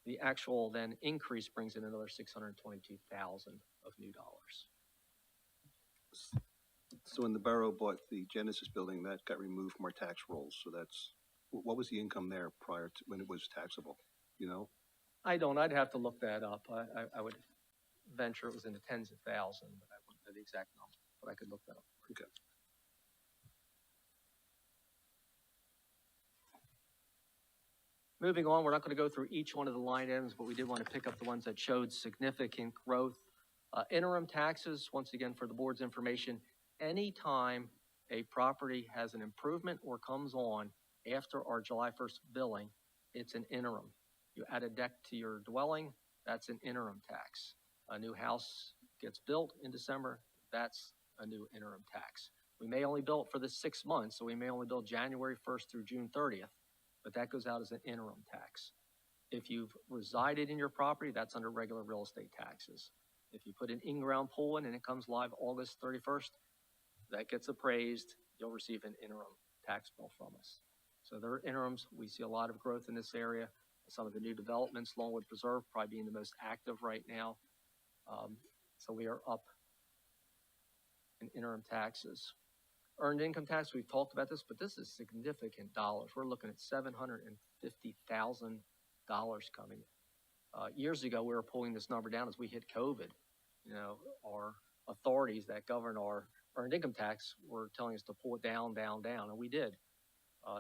The actual then increase brings in another $622,000 of new dollars. So when the borough bought the Genesis building, that got removed from our tax rolls. So what was the income there prior to when it was taxable? I'd have to look that up. I would venture it was in the tens of thousands, but I wouldn't know the exact number, but I could look that up. Okay. Moving on, we're not going to go through each one of the line items, but we did want to pick up the ones that showed significant growth. Interim taxes, once again, for the board's information, anytime a property has an improvement or comes on after our July 1st billing, it's an interim. You add a deck to your dwelling, that's an interim tax. A new house gets built in December, that's a new interim tax. We may only bill it for the 6 months, so we may only bill January 1st through June 30th, but that goes out as an interim tax. If you've resided in your property, that's under regular real estate taxes. If you put an in-ground pool in and it comes live August 31st, that gets appraised, you'll receive an interim tax bill from us. So there are interims. We see a lot of growth in this area. Some of the new developments, Longwood Preserve probably being the most active right now. So we are up in interim taxes. Earned income tax, we've talked about this, but this is significant dollars. We're looking at $750,000 coming. Years ago, we were pulling this number down as we hit COVID. You know, our authorities that govern our earned income tax were telling us to pull it down, down, down, and we did.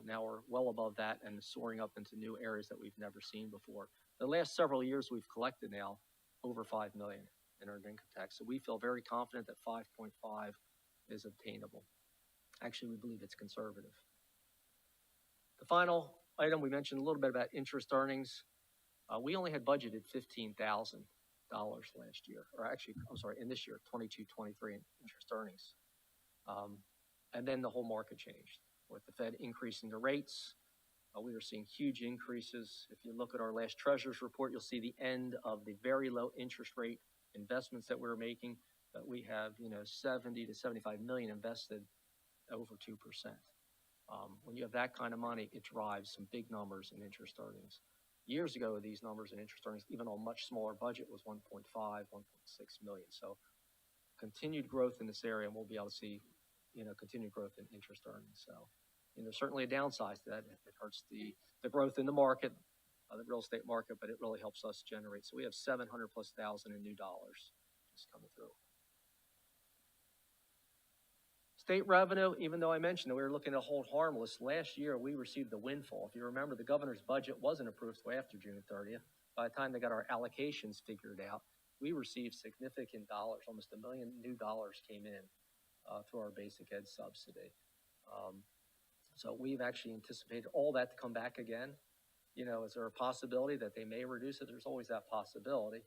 Now we're well above that and soaring up into new areas that we've never seen before. The last several years, we've collected now over $5 million in earned income tax. So we feel very confident that 5.5 is obtainable. Actually, we believe it's conservative. The final item, we mentioned a little bit about interest earnings. We only had budgeted $15,000 last year, or actually, I'm sorry, in this year, 22-23 in interest earnings. And then the whole market changed. With the Fed increasing the rates, we are seeing huge increases. If you look at our last Treasurer's report, you'll see the end of the very low interest rate investments that we're making, that we have, 70 to 75 million invested over 2%. When you have that kind of money, it drives some big numbers in interest earnings. Years ago, these numbers in interest earnings, even on a much smaller budget, was 1.5, 1.6 million. So continued growth in this area, and we'll be able to see, continued growth in interest earnings. So, there's certainly a downside to that. It hurts the growth in the market, the real estate market, but it really helps us generate. So we have 700,000+ in new dollars just coming through. State revenue, even though I mentioned that we were looking to hold harmless, last year we received the windfall. If you remember, the governor's budget wasn't approved until after June 30th. By the time they got our allocations figured out, we received significant dollars. Almost $1 million new dollars came in through our basic ed subsidy. So we've actually anticipated all that to come back again. Is there a possibility that they may reduce it? There's always that possibility,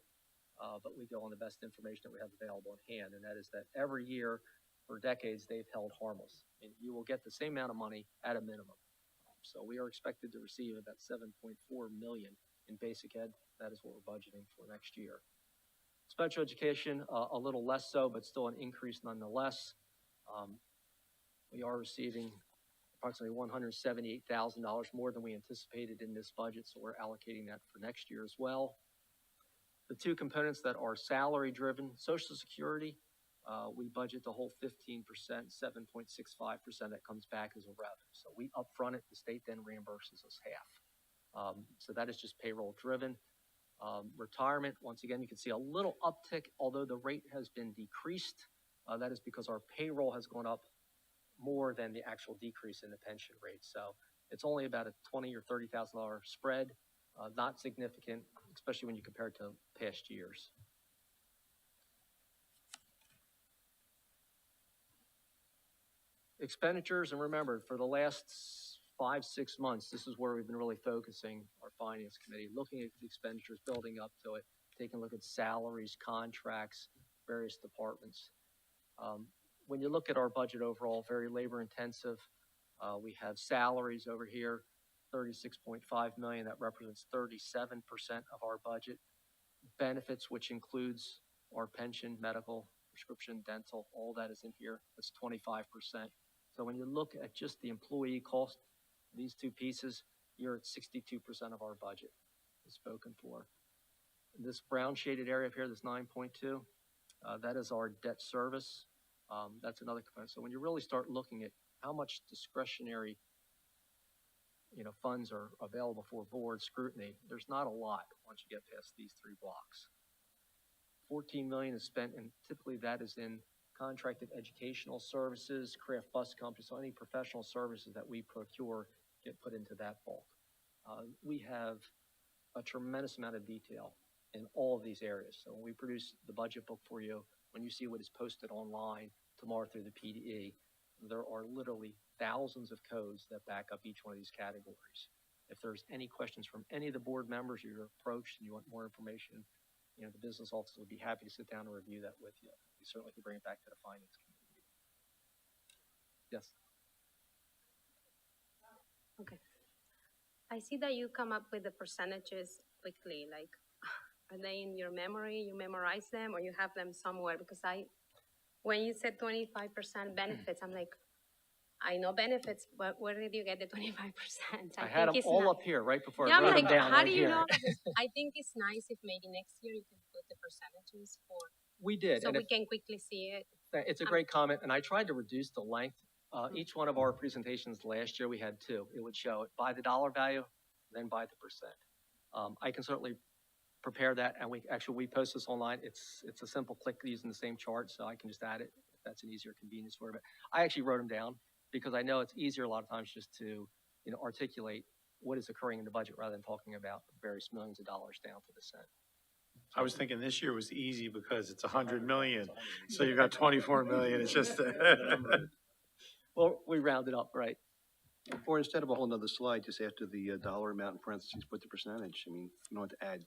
but we go on the best information that we have available at hand, and that is that every year for decades they've held harmless. And you will get the same amount of money at a minimum. So we are expected to receive about $7.4 million in basic ed. That is what we're budgeting for next year. Special education, a little less so, but still an increase nonetheless. We are receiving approximately $178,000 more than we anticipated in this budget, so we're allocating that for next year as well. The two components that are salary-driven, Social Security, we budget the whole 15%, 7.65% that comes back as a revenue. So we upfront it, the state then reimburses us half. So that is just payroll-driven. Retirement, once again, you can see a little uptick, although the rate has been decreased. That is because our payroll has gone up more than the actual decrease in the pension rate. So it's only about a $20,000 or $30,000 spread, not significant, especially when you compare it to past years. Expenditures, and remember, for the last 5-6 months, this is where we've been really focusing our finance committee, looking at the expenditures, building up to it, taking a look at salaries, contracts, various departments. When you look at our budget overall, very labor intensive. We have salaries over here, $36.5 million. That represents 37% of our budget. Benefits, which includes our pension, medical, prescription, dental, all that is in here. That's 25%. So when you look at just the employee cost, these two pieces, you're at 62% of our budget is spoken for. This brown shaded area up here, this 9.2, that is our debt service. That's another component. So when you really start looking at how much discretionary, funds are available for board scrutiny, there's not a lot once you get past these three blocks. $14 million is spent, and typically that is in contracted educational services, craft bus companies, so any professional services that we procure get put into that bulk. We have a tremendous amount of detail in all of these areas. So when we produce the budget book for you, when you see what is posted online tomorrow through the PDE, there are literally thousands of codes that back up each one of these categories. If there's any questions from any of the board members you're approached and you want more information, the business office would be happy to sit down and review that with you. We certainly can bring it back to the finance committee. Yes. Okay. I see that you come up with the percentages quickly. Like, are they in your memory? You memorize them, or you have them somewhere? Because when you said 25% benefits, I'm like, I know benefits, but where did you get the 25%? I had them think it's all not- up here right before Yeah, I I'm wrote them like, down how right do you here. know? Because I think it's nice if maybe next year you can put the percentages for, We did, so and we can quickly see it. it's a great comment, and I tried to reduce the length. Mm-hmm. Each one of our presentations last year, we had two. It would show it by the dollar value, then by the percent. I can certainly prepare that, and we post this online. It's a simple click using the same chart, so I can just add it if that's an easier convenience for you. But I actually wrote them down because I know it's easier a lot of times just to, articulate what is occurring in the budget rather than talking about various millions of dollars down to the cent. I was thinking this year was easy because it's 100 million, so you got 24 million, it's just. Well, we rounded up, right? Or instead of a whole nother slide, just after the dollar amount in parentheses, put the percentage. I mean, you don't have to add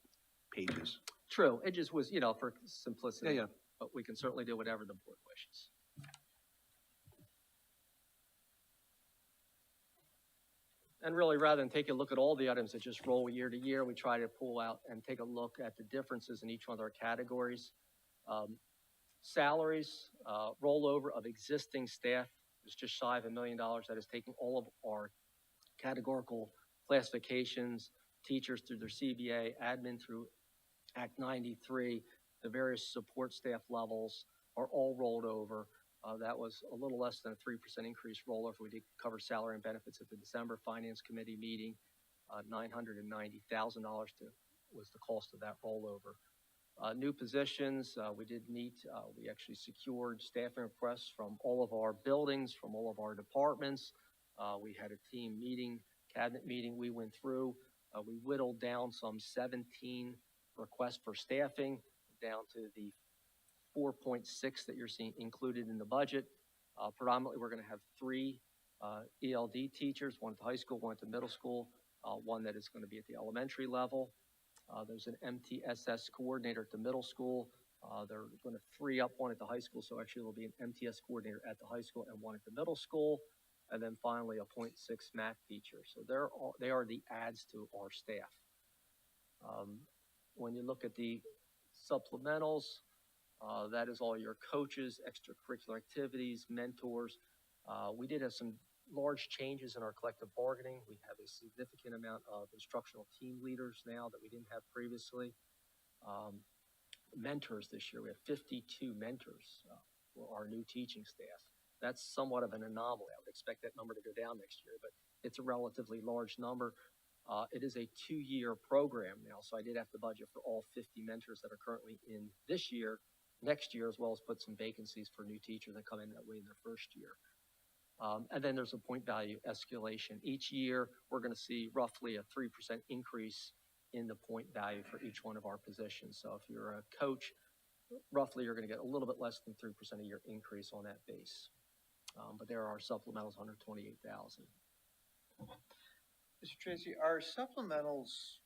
pages. True. It just was, for simplicity. Yeah. But we can certainly do whatever the board wishes. And really, rather than take a look at all the items that just roll year to year, we try to pull out and take a look at the differences in each one of our categories. Salaries, rollover of existing staff is just shy of $1 million. That is taking all of our categorical classifications, teachers through their CBA, admin through Act 93, the various support staff levels are all rolled over. That was a little less than a 3% increase rollover. We did cover salary and benefits at the December Finance Committee meeting. $990,000 was the cost of that rollover. New positions, we did meet, we actually secured staffing requests from all of our buildings, from all of our departments. We had a team meeting, cabinet meeting we went through. We whittled down some 17 requests for staffing down to the 4.6 that you're seeing included in the budget. Predominantly, we're going to have 3 ELD teachers, one at the high school, one at the middle school, one that is going to be at the elementary level. There's an MTSS coordinator at the middle school. They're going to free up one at the high school, so actually there'll be an MTS coordinator at the high school and one at the middle school. And then finally, a 0.6 math teacher. So they are the adds to our staff. When you look at the supplementals, that is all your coaches, extracurricular activities, mentors. We did have some large changes in our collective bargaining. We have a significant amount of instructional team leaders now that we didn't have previously. Mentors this year, we have 52 mentors for our new teaching staff. That's somewhat of an anomaly. I would expect that number to go down next year, but it's a relatively large number. It is a 2-year program now, so I did have to budget for all 50 mentors that are currently in this year, next year, as well as put some vacancies for new teachers that come in that way in their first year. And then there's a point value escalation. Each year, we're going to see roughly a 3% increase in the point value for each one of our positions. So if you're a coach, roughly you're going to get a little bit less than 3% a year increase on that base. But there are supplementals under $28,000. Mr. Tracy, are supplementals,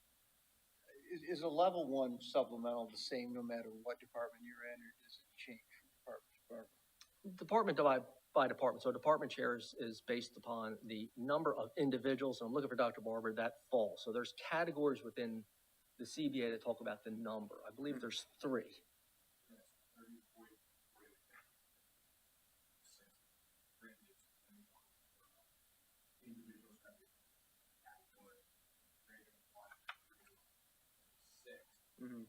is a level 1 supplemental the same no matter what department you're in, or does it change from department to department? Department by department. So department chairs is based upon the number of individuals, and I'm looking for Dr. Barber, that fall. So there's categories within the CBA that talk about the number. I believe there's 3. Mm-hmm.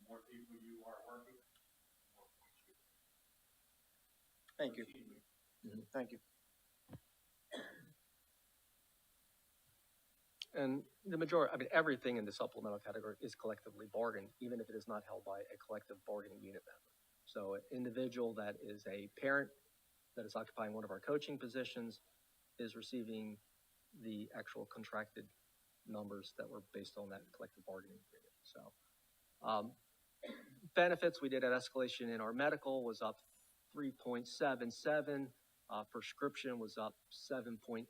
More people you are working, more points you get. Thank you. Thank you. And the majority, everything in the supplemental category is collectively bargained, even if it is not held by a collective bargaining unit member. So an individual that is a parent that is occupying one of our coaching positions is receiving the actual contracted numbers that were based on that collective bargaining agreement. So benefits, we did an escalation in our medical, was up 3.77. Prescription was up 7.88.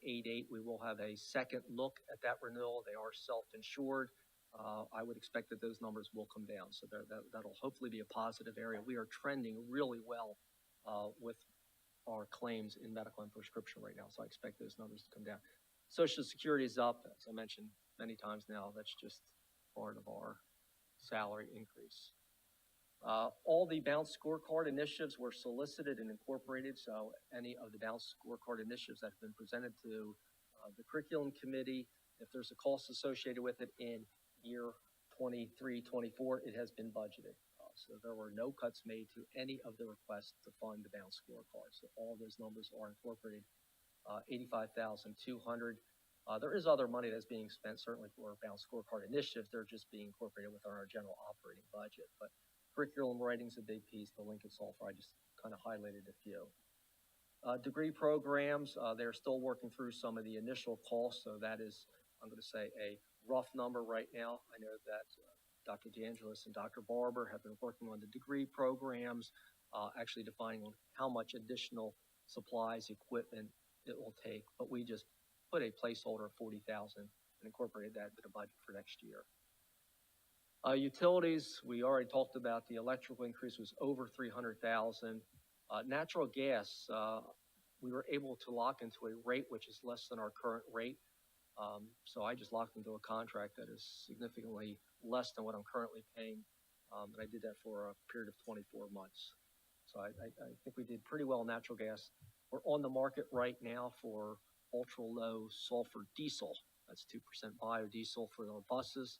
We will have a second look at that renewal. They are self-insured. I would expect that those numbers will come down. So that'll hopefully be a positive area. We are trending really well with our claims in medical and prescription right now. So I expect those numbers to come down. Social Security is up, as I mentioned many times now. That's just part of our salary increase. All the balanced scorecard initiatives were solicited and incorporated, so any of the balanced scorecard initiatives that have been presented to the curriculum committee, if there's a cost associated with it in year 23, 24, it has been budgeted. So there were no cuts made to any of the requests to fund the balanced scorecard. So all of those numbers are incorporated. 85,200. There is other money that's being spent certainly for balanced scorecard initiatives. They're just being incorporated within our general operating budget. But curriculum writing's a big piece. The Lincoln Sulphur, I just kind of highlighted a few. Degree programs, they're still working through some of the initial costs. So that is, I'm going to say, a rough number right now. I know that Dr. DeAngelis and Dr. Barber have been working on the degree programs, actually defining on how much additional supplies, equipment it will take. But we just put a placeholder of 40,000 and incorporated that into the budget for next year. Utilities, we already talked about the electrical increase was over 300,000. Natural gas, we were able to lock into a rate which is less than our current rate. So I just locked into a contract that is significantly less than what I'm currently paying. And I did that for a period of 24 months. So I think we did pretty well in natural gas. We're on the market right now for ultra low sulfur diesel. That's 2% biodiesel for our buses.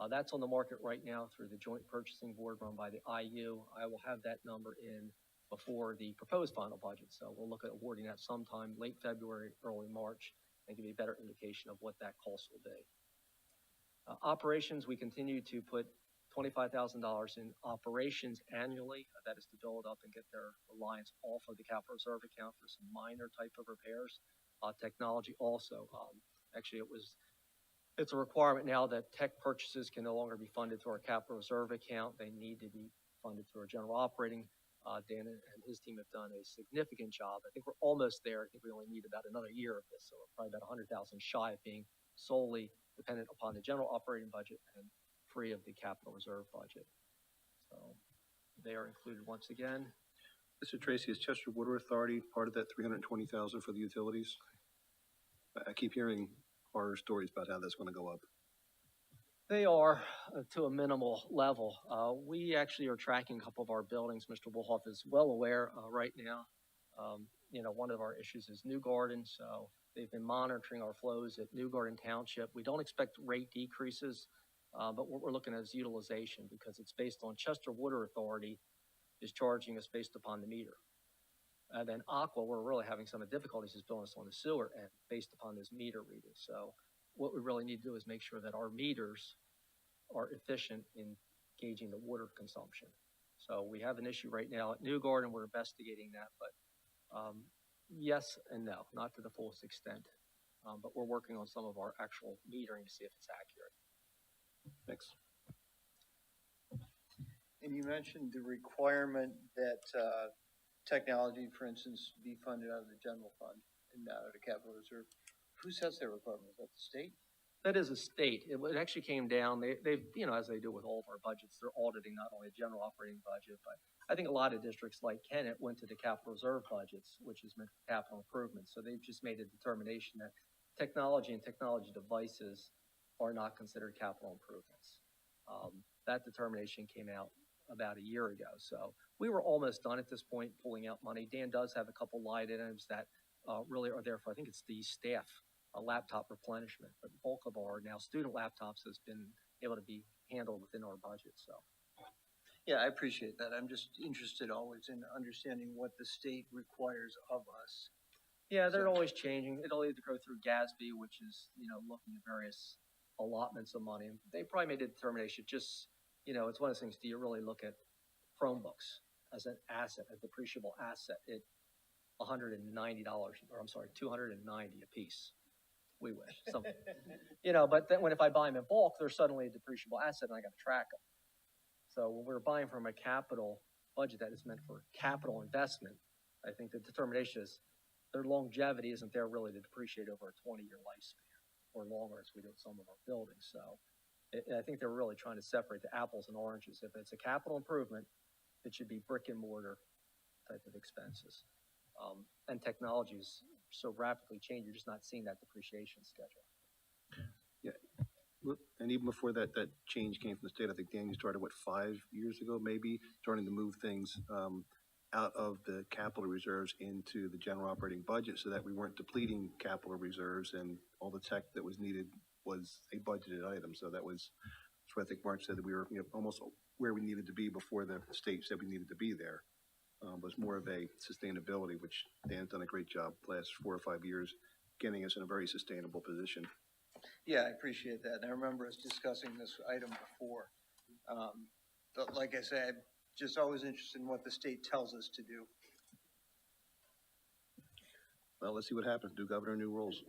That's on the market right now through the Joint Purchasing Board run by the IU. I will have that number in before the proposed final budget. So we'll look at awarding that sometime late February, early March, and give you a better indication of what that cost will be. Operations, we continue to put $25,000 in operations annually. That is to build up and get their reliance off of the capital reserve account for some minor type of repairs. Technology also, actually it's a requirement now that tech purchases can no longer be funded through our capital reserve account. They need to be funded through our general operating. Dan and his team have done a significant job. I think we're almost there. I think we only need about another year of this. So we're probably about 100,000 shy of being solely dependent upon the general operating budget and free of the capital reserve budget. So they are included once again. Mr. Tracy, is Chester Water Authority part of that 320,000 for the utilities? I keep hearing horror stories about how that's going to go up. They are to a minimal level. We actually are tracking a couple of our buildings. Mr. Wolhoff is well aware right now. One of our issues is New Garden, so they've been monitoring our flows at New Garden Township. We don't expect rate decreases, but what we're looking at is utilization because it's based on Chester Water Authority is charging us based upon the meter. And then Aqua, we're really having some difficulties is billing us on the sewer end based upon this meter reading. So what we really need to do is make sure that our meters are efficient in gauging the water consumption. So we have an issue right now at New Garden. We're investigating that, but yes and no, not to the fullest extent. But we're working on some of our actual metering to see if it's accurate. Thanks. And you mentioned the requirement that technology, for instance, be funded out of the general fund and not out of the capital reserve. Who sets that requirement? Is that the state? That is a state. It actually came down. They've, as they do with all of our budgets, they're auditing not only the general operating budget, but I think a lot of districts like Kennett went to the capital reserve budgets, which is meant for capital improvements. So they've just made a determination that technology and technology devices are not considered capital improvements. That determination came out about a year ago. So we were almost done at this point, pulling out money. Dan does have a couple line items that really are there for, I think it's the staff laptop replenishment, but the bulk of our now student laptops has been able to be handled within our budget. So Yeah, I appreciate that. I'm just interested always in understanding what the state requires of us. yeah, they're always changing. It'll either go through GASB, which is, looking at various allotments of money. They probably made a determination just, it's one of those things, do you really look at Chromebooks as an asset, a depreciable asset at $190, or I'm sorry, $290 a piece? We wish. But then if I buy them in bulk, they're suddenly a depreciable asset and I got to track them. So when we're buying from a capital budget that is meant for capital investment, I think the determination is their longevity isn't there really to depreciate over a 20-year lifespan or longer as we do with some of our buildings. So I think they're really trying to separate the apples and oranges. If it's a capital improvement, it should be brick and mortar type of expenses. And technology is so rapidly changing, you're just not seeing that depreciation schedule. Yeah. And even before that change came from the state, I think, Dan, you started, what, 5 years ago, maybe, starting to move things, out of the capital reserves into the general operating budget so that we weren't depleting capital reserves and all the tech that was needed was a budgeted item. So that's what I think Mark said, that we were, almost where we needed to be before the state said we needed to be there. Was more of a sustainability, which Dan's done a great job the last 4 or 5 years, getting us in a very sustainable position. Yeah, I appreciate that. And I remember us discussing this item before. But like I said, I'm just always interested in what the state tells us to do. Well, let's see what happens. New governor, new rules.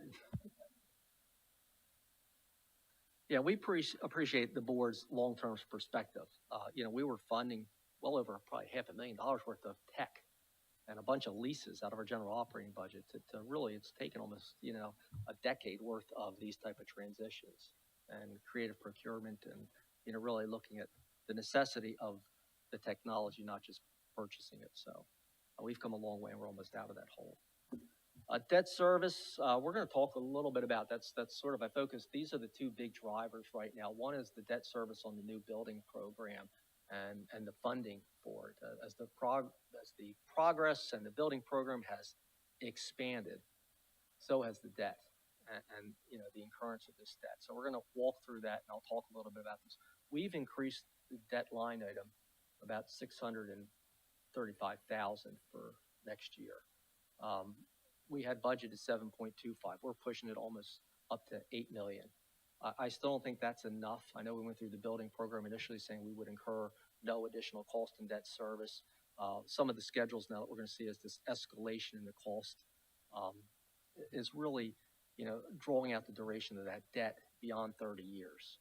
Yeah, we appreciate the board's long-term perspective. We were funding well over probably $500,000 worth of tech and a bunch of leases out of our general operating budget to really, it's taken almost, a decade worth of these type of transitions and creative procurement and, really looking at the necessity of the technology, not just purchasing it. So we've come a long way and we're almost out of that hole. Debt service, we're going to talk a little bit about that's sort of my focus. These are the two big drivers right now. One is the debt service on the new building program and the funding for it. As the progress and the building program has expanded, so has the debt and the incurrence of this debt. So we're going to walk through that, and I'll talk a little bit about this. We've increased the debt line item about $635,000 for next year. We had budgeted 7.25. We're pushing it almost up to 8 million. I still don't think that's enough. I know we went through the building program initially saying we would incur no additional cost in debt service. Some of the schedules now that we're going to see is this escalation in the cost is really, drawing out the duration of that debt beyond 30 years.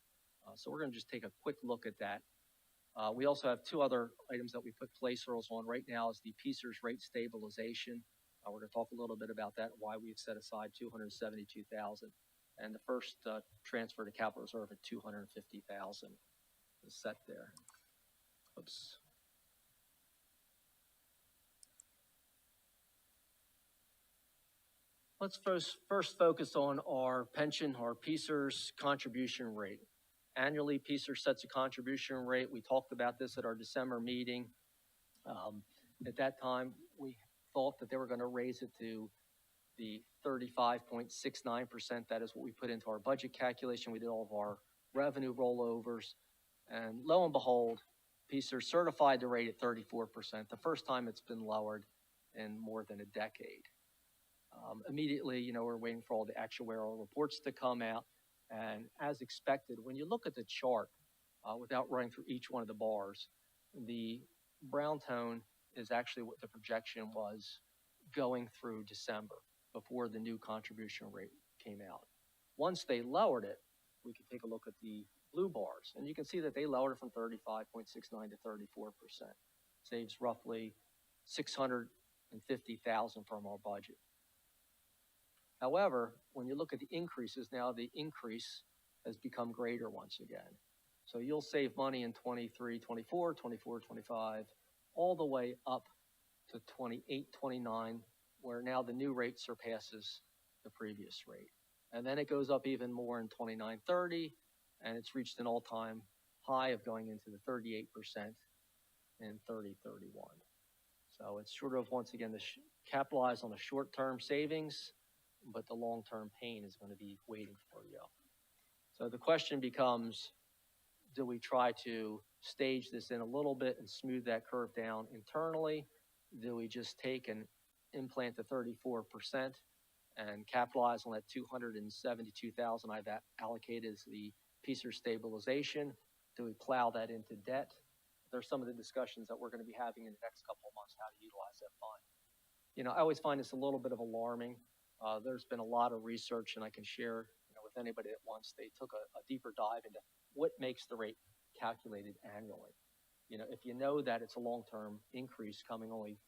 So we're going to just take a quick look at that. We also have two other items that we put placeholders on right now is the PSERS rate stabilization. We're going to talk a little bit about that, why we've set aside $272,000, and the first transfer to capital reserve at $250,000 is set there. Oops. Let's first focus on our pension, our PSERS contribution rate. Annually, PSERS sets a contribution rate. We talked about this at our December meeting. At that time, we thought that they were going to raise it to the 35.69%. That is what we put into our budget calculation. We did all of our revenue rollovers. And lo and behold, PSERS certified the rate at 34%, the first time it's been lowered in more than a decade. Immediately, we're waiting for all the actuarial reports to come out. And as expected, when you look at the chart, without running through each one of the bars, the brown tone is actually what the projection was going through December before the new contribution rate came out. Once they lowered it, we could take a look at the blue bars, and you can see that they lowered it from 35.69 to 34%. Saves roughly $650,000 from our budget. However, when you look at the increases, now the increase has become greater once again. So you'll save money in 23, 24, 24, 25, all the way up to 28, 29, where now the new rate surpasses the previous rate. And then it goes up even more in 29, 30, and it's reached an all-time high of going into the 38% in 30, 31. So it's sort of, once again, capitalize on the short-term savings, but the long-term pain is going to be waiting for you. So the question becomes, do we try to stage this in a little bit and smooth that curve down internally? Do we just take and implant the 34% and capitalize on that $272,000 I've allocated as the PSERS stabilization? Do we plow that into debt? There's some of the discussions that we're going to be having in the next couple of months, how to utilize that fund. I always find this a little bit of alarming. There's been a lot of research, and I can share with anybody that wants. They took a deeper dive into what makes the rate calculated annually. If you know that it's a long-term increase coming only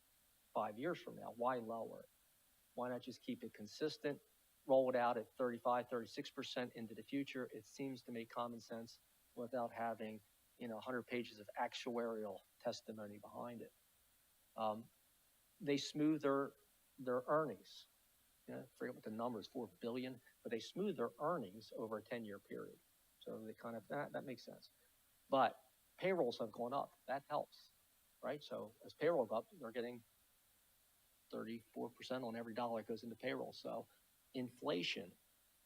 5 years from now, why lower it? Why not just keep it consistent, roll it out at 35, 36% into the future? It seems to make common sense without having 100 pages of actuarial testimony behind it. They smooth their earnings. I forget what the number is, $4 billion, but they smooth their earnings over a 10-year period. So they kind of, that makes sense. But payrolls have gone up. That helps, right? So as payroll go up, they're getting 34% on every dollar that goes into payroll. So inflation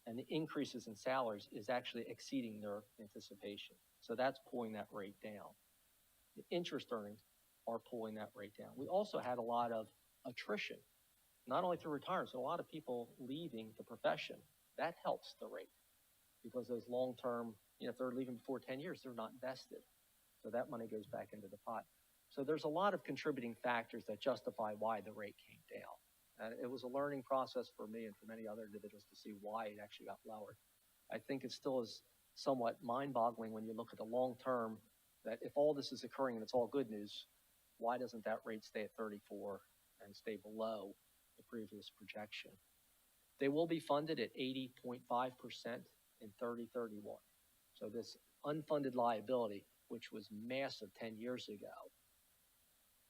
and the increases in salaries is actually exceeding their anticipation. So that's pulling that rate down. The interest earnings are pulling that rate down. We also had a lot of attrition, not only through retirement, so a lot of people leaving the profession. That helps the rate because those long-term, if they're leaving before 10 years, they're not vested. So that money goes back into the pot. So there's a lot of contributing factors that justify why the rate came down. And it was a learning process for me and for many other individuals to see why it actually got lowered. I think it still is somewhat mind-boggling when you look at the long term, that if all this is occurring and it's all good news, why doesn't that rate stay at 34 and stay below the previous projection? They will be funded at 80.5% in 3031. So this unfunded liability, which was massive 10 years ago,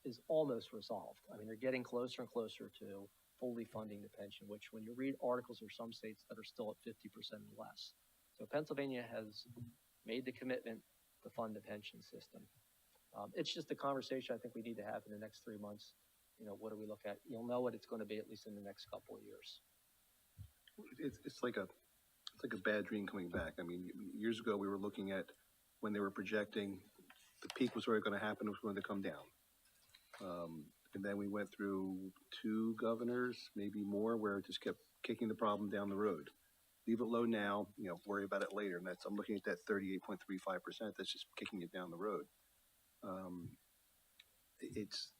is almost resolved. I mean, they're getting closer and closer to fully funding the pension, which when you read articles, there are some states that are still at 50% and less. So Pennsylvania has made the commitment to fund the pension system. It's just a conversation I think we need to have in the next 3 months. What do we look at? You'll know what it's going to be at least in the next couple of years. It's like a bad dream coming back. I mean, years ago, we were looking at when they were projecting the peak was already going to happen, it was going to come down. And then we went through 2 governors, maybe more, where it just kept kicking the problem down the road. Leave it low now, worry about it later. And I'm looking at that 38.35%. That's just kicking it down the road. It's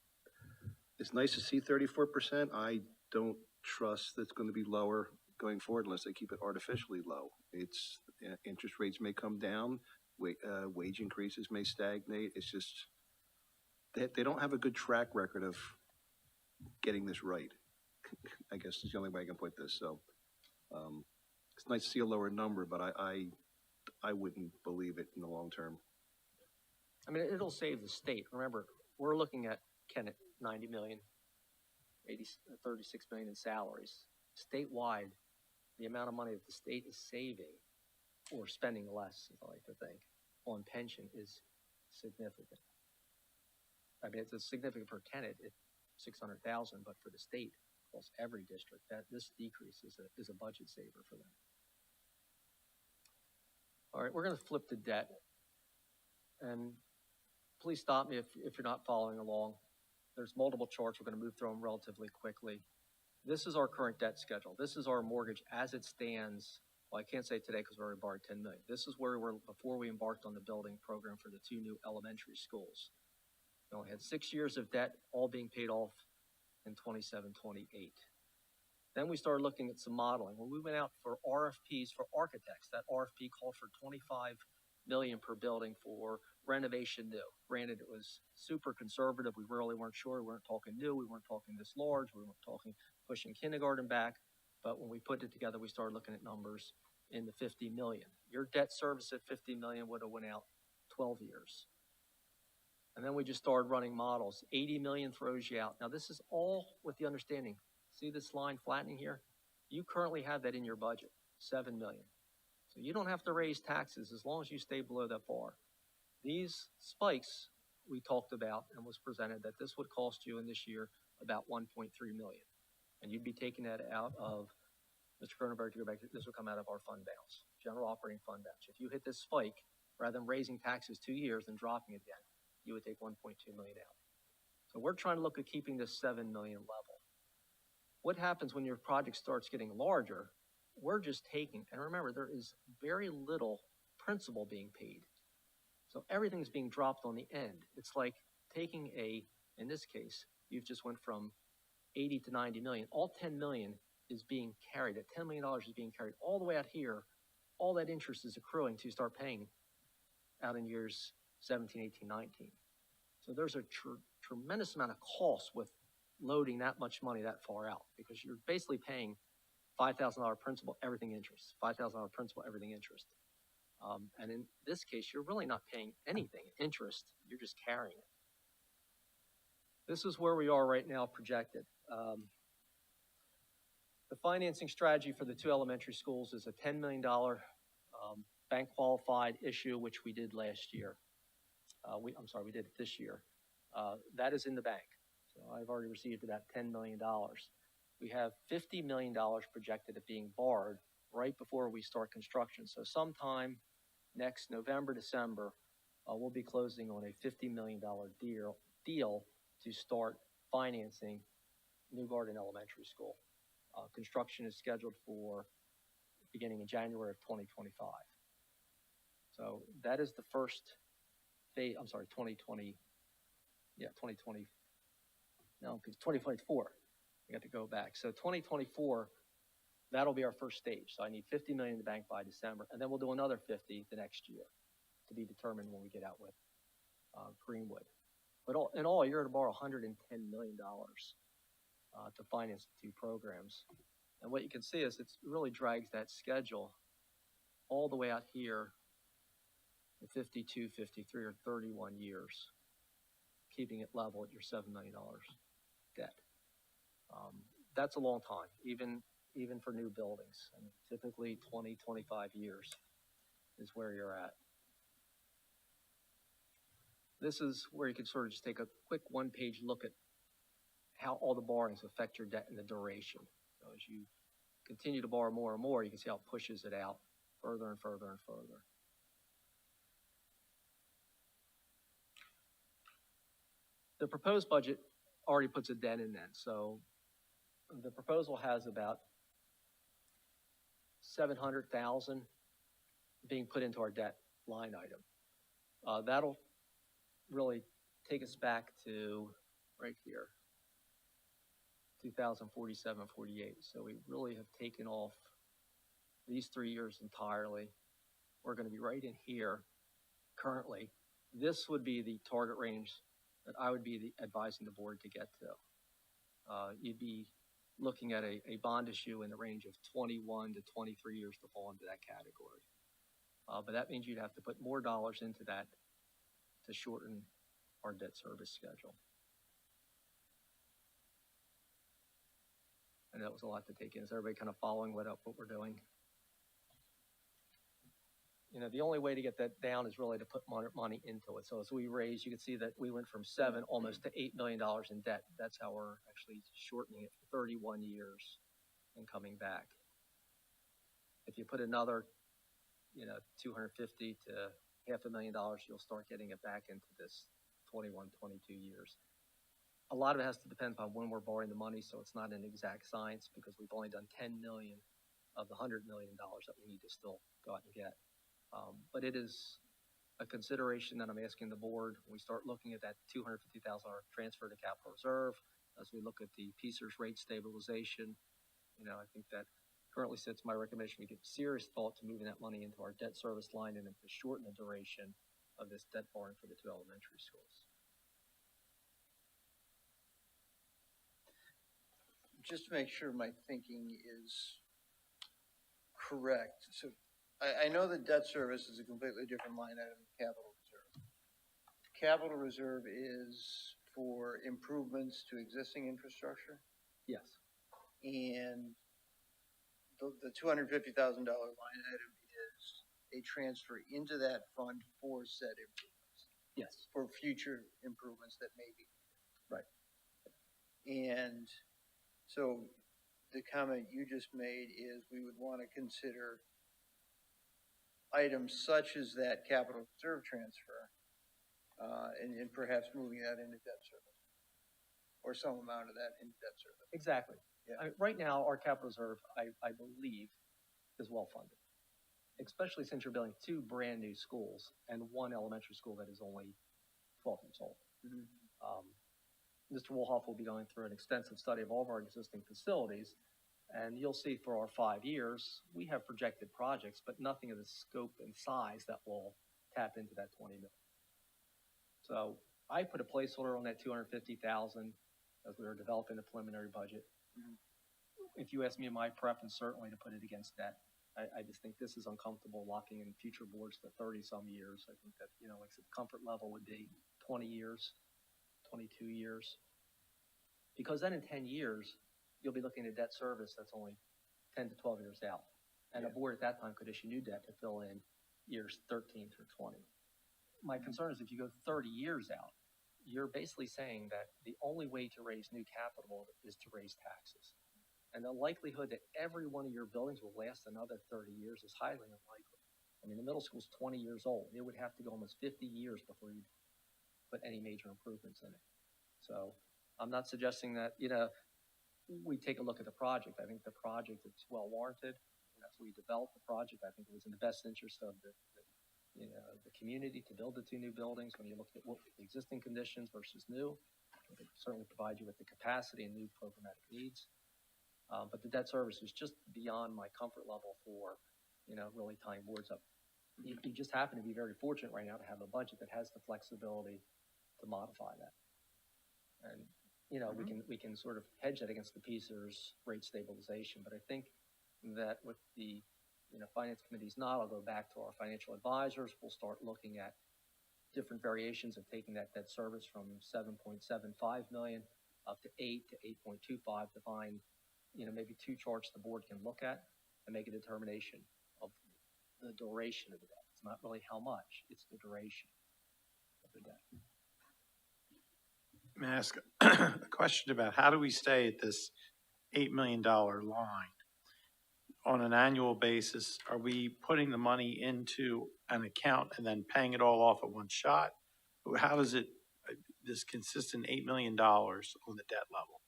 nice to see 34%. I don't trust that's going to be lower going forward unless they keep it artificially low. Interest rates may come down, wage increases may stagnate. It's just they don't have a good track record of getting this right. I guess is the only way I can put this. So it's nice to see a lower number, but I wouldn't believe it in the long term. I mean, it'll save the state. Remember, we're looking at Kennett, 90 million, 36 million in salaries. Statewide, the amount of money that the state is saving or spending less, as I like to think, on pension is significant. I mean, it's significant for Kennett, it's 600,000, but for the state, across every district, that this decrease is a budget saver for them. All right, we're going to flip to debt. And please stop me if you're not following along. There's multiple charts. We're going to move through them relatively quickly. This is our current debt schedule. This is our mortgage as it stands. Well, I can't say today because we already borrowed $10 million. This is where we were before we embarked on the building program for the 2 new elementary schools. We only had 6 years of debt, all being paid off in 27, 28. Then we started looking at some modeling. When we went out for RFPs for architects, that RFP called for $25 million per building for renovation new. Granted, it was super conservative. We really weren't sure. We weren't talking new. We weren't talking this large. We weren't talking pushing kindergarten back. But when we put it together, we started looking at numbers in the 50 million. Your debt service at 50 million would have went out 12 years. And then we just started running models. 80 million throws you out. Now, this is all with the understanding. See this line flattening here? You currently have that in your budget, 7 million. So you don't have to raise taxes as long as you stay below that bar. These spikes we talked about and was presented that this would cost you in this year about 1.3 million. And you'd be taking that out of, Mr. Cronenberg, to go back, this would come out of our fund balance, general operating fund balance. If you hit this spike, rather than raising taxes 2 years and dropping it again, you would take 1.2 million out. So we're trying to look at keeping this 7 million level. What happens when your project starts getting larger? We're just taking, and remember, there is very little principal being paid. So everything's being dropped on the end. It's like taking in this case, you've just went from 80 to 90 million. All 10 million is being carried. That $10 million is being carried all the way out here. All that interest is accruing to start paying out in years 17, 18, 19. So there's a tremendous amount of cost with loading that much money that far out because you're basically paying $5,000 principal, everything interest. $5,000 principal, everything interest. And in this case, you're really not paying anything interest. You're just carrying it. This is where we are right now projected. The financing strategy for the 2 elementary schools is a $10 million bank qualified issue, which we did last year. We did it this year. That is in the bank. So I've already received about $10 million. We have $50 million projected at being borrowed right before we start construction. So sometime next November, December, we'll be closing on a $50 million deal to start financing New Garden Elementary School. Construction is scheduled for beginning in January of 2025. So that is the first phase, 2020, 2020, no, because 2024, I got to go back. So 2024, that'll be our first stage. So I need 50 million in the bank by December, and then we'll do another 50 the next year to be determined when we get out with Greenwood. But in all, you're going to borrow $110 million to finance the two programs. And what you can see is it really drags that schedule all the way out here to 52, 53, or 31 years, keeping it level at your $7 million debt. That's a long time, even for new buildings. I mean, typically 20, 25 years is where you're at. This is where you can sort of just take a quick one-page look at how all the borrowings affect your debt and the duration. So as you continue to borrow more and more, you can see how it pushes it out further and further and further. The proposed budget already puts a dent in that. So the proposal has about $700,000 being put into our debt line item. That'll really take us back to right here, 2047, 48. So we really have taken off these 3 years entirely. We're going to be right in here currently. This would be the target range that I would be advising the board to get to. You'd be looking at a bond issue in the range of 21 to 23 years to fall into that category. But that means you'd have to put more dollars into that to shorten our debt service schedule. And that was a lot to take in. Is everybody kind of following what we're doing? You know, the only way to get that down is really to put money into it. So as we raise, you can see that we went from almost to $8 million in debt. That's how we're actually shortening it for 31 years and coming back. If you put another, $250 to $500,000, you'll start getting it back into this 21, 22 years. A lot of it has to depend on when we're borrowing the money, so it's not an exact science because we've only done 10 million of the $100 million that we need to still go out and get. But it is a consideration that I'm asking the board when we start looking at that $250,000 transfer to capital reserve, as we look at the PSERS rate stabilization. I think that currently sits my recommendation. We give serious thought to moving that money into our debt service line and to shorten the duration of this debt borrowing for the two elementary schools. Just to make sure my thinking is correct. So I know that debt service is a completely different line item than capital reserve. Capital reserve is for improvements to existing infrastructure, Yes. and the $250,000 line item is a transfer into that fund for said improvements, Yes. for future improvements that may be. Right. And so the comment you just made is we would want to consider items such as that capital reserve transfer, and perhaps moving that into debt service, or some amount of that into debt service. Exactly. Yeah. Right now, our capital reserve, I believe, is well funded, especially since you're building two brand new schools and one elementary school that is only 12 years old. Mr. Wolhoff will be going through an extensive study of all of our existing facilities, and you'll see for our 5 years, we have projected projects, but nothing of the scope and size that will tap into that 20 million. So I put a placeholder on that 250,000 as we were developing the preliminary budget. If you ask me, my preference certainly to put it against debt. I just think this is uncomfortable locking in future boards to 30-some years. I think that, like I said, the comfort level would be 20 years, 22 years. Because then in 10 years, you'll be looking at debt service that's only 10 to 12 years out. And a board at that time could issue new debt to fill in years 13 through 20. My concern is if you go 30 years out, you're basically saying that the only way to raise new capital is to raise taxes. And the likelihood that every one of your buildings will last another 30 years is highly unlikely. I mean, the middle school's 20 years old. It would have to go almost 50 years before you put any major improvements in it. So I'm not suggesting that, we take a look at the project. I think the project is well warranted. And as we developed the project, I think it was in the best interest of the community to build the two new buildings. When you look at what the existing conditions versus new, it certainly provide you with the capacity and new programmatic needs. But the debt service is just beyond my comfort level for, really tying boards up. You just happen to be very fortunate right now to have a budget that has the flexibility to modify that. And, we can sort of hedge that against the PSERS rate stabilization. But I think that with the, Finance Committee's nod, I'll go back to our financial advisors. We'll start looking at different variations of taking that debt service from 7.75 million up to 8 to 8.25 to find, maybe two charts the board can look at and make a determination of the duration of the debt. It's not really how much, it's the duration of the debt. May I ask a question about how do we stay at this $8 million line? On an annual basis, are we putting the money into an account and then paying it all off at one shot? How does it, this consistent $8 million on the debt level?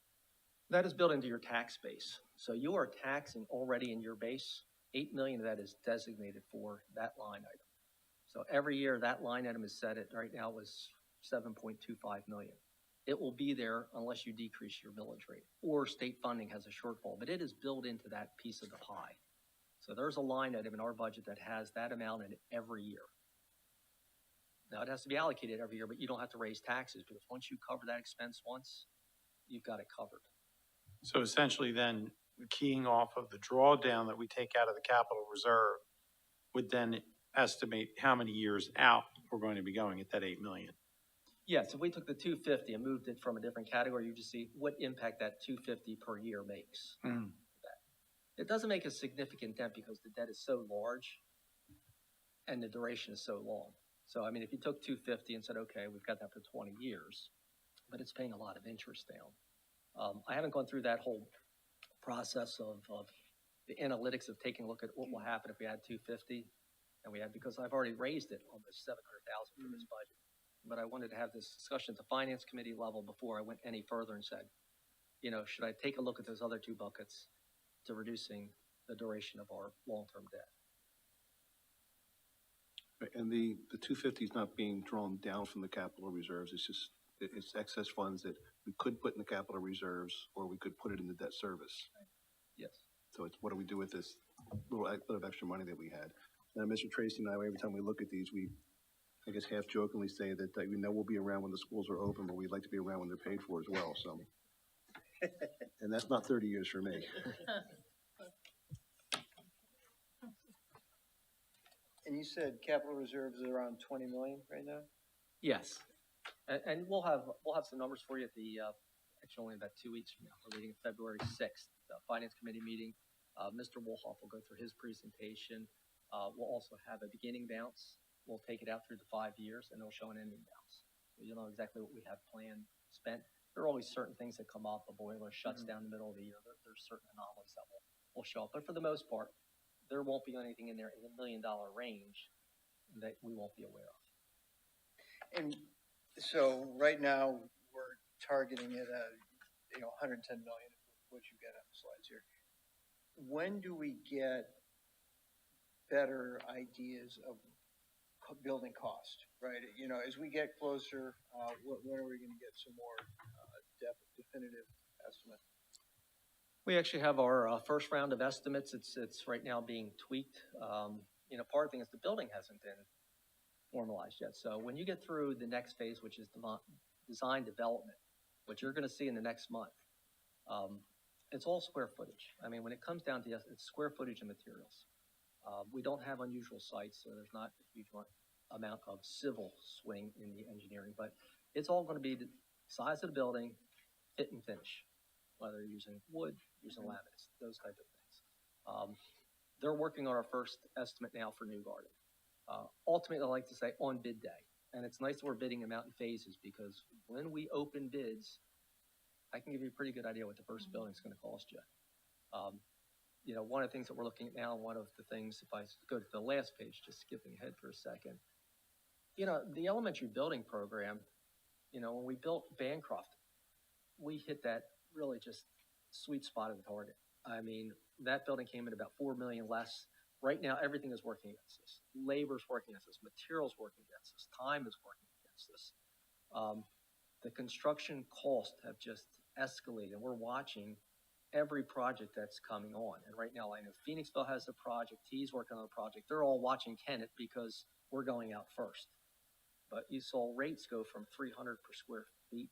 That is built into your tax base. So you are taxing already in your base. 8 million of that is designated for that line item. So every year that line item is set at, right now was 7.25 million. It will be there unless you decrease your millage rate or state funding has a shortfall, but it is built into that piece of the pie. So there's a line item in our budget that has that amount in it every year. Now it has to be allocated every year, but you don't have to raise taxes because once you cover that expense once, you've got it covered. So essentially then, keying off of the drawdown that we take out of the capital reserve would then estimate how many years out we're going to be going at that 8 million. Yes, if we took the 250 and moved it from a different category, you just see what impact that 250 per year makes. It doesn't make a significant dent because the debt is so large and the duration is so long. So, I mean, if you took 250 and said, okay, we've got that for 20 years, but it's paying a lot of interest down. I haven't gone through that whole process of the analytics of taking a look at what will happen if we add 250 and we had, because I've already raised it almost 700,000 for this budget. But I wanted to have this discussion at the Finance Committee level before I went any further and said, should I take a look at those other two buckets to reducing the duration of our long-term debt? And the 250 is not being drawn down from the capital reserves. It's just, it's excess funds that we could put in the capital reserves or we could put it in the debt service. Yes. So it's, what do we do with this little bit of extra money that we had? And Mr. Tracy and I, every time we look at these, we, I guess half jokingly say that we know we'll be around when the schools are open, but we'd like to be around when they're paid for as well, so. And that's not 30 years for me. And you said capital reserves is around 20 million right now? Yes. And we'll have some numbers for you at the, actually only about 2 weeks from now. We're meeting February 6th, the Finance Committee meeting. Mr. Wolhoff will go through his presentation. We'll also have a beginning bounce. We'll take it out through the 5 years and it'll show an ending bounce. So you'll know exactly what we have planned, spent. There are always certain things that come up. A boiler shuts down in the middle of the year. There's certain anomalies that will show up. But for the most part, there won't be anything in there in the $1 million range that we won't be aware of. And so right now we're targeting at 110 million, what you get on the slides here. When do we get better ideas of building cost, right? As we get closer, when are we going to get some more definitive estimate? We actually have our first round of estimates. It's right now being tweaked. Part of the thing is the building hasn't been formalized yet. So when you get through the next phase, which is design development, what you're going to see in the next month, it's all square footage. I mean, when it comes down to it, it's square footage and materials. We don't have unusual sites, so there's not a huge amount of civil swing in the engineering, but it's all going to be the size of the building, fit and finish, whether you're using wood, using laminates, those type of things. They're working on our first estimate now for New Garden. Ultimately, I like to say on bid day. And it's nice that we're bidding them out in phases because when we open bids, I can give you a pretty good idea what the first building's gonna cost you. You know, one of the things that we're looking at now, one of the things, if I go to the last page, just skipping ahead for a second, you know, the elementary building program, you know, when we built Bancroft, we hit that really just sweet spot of the target. I mean, that building came in about 4 million less. Right now, everything is working against us. Labor's working against us, materials working against us, time is working against us. The construction costs have just escalated, and we're watching every project that's coming on. And right now, I know Phoenixville has a project, T's working on a project. They're all watching Kennett because we're going out first. But you saw rates go from 300 per square feet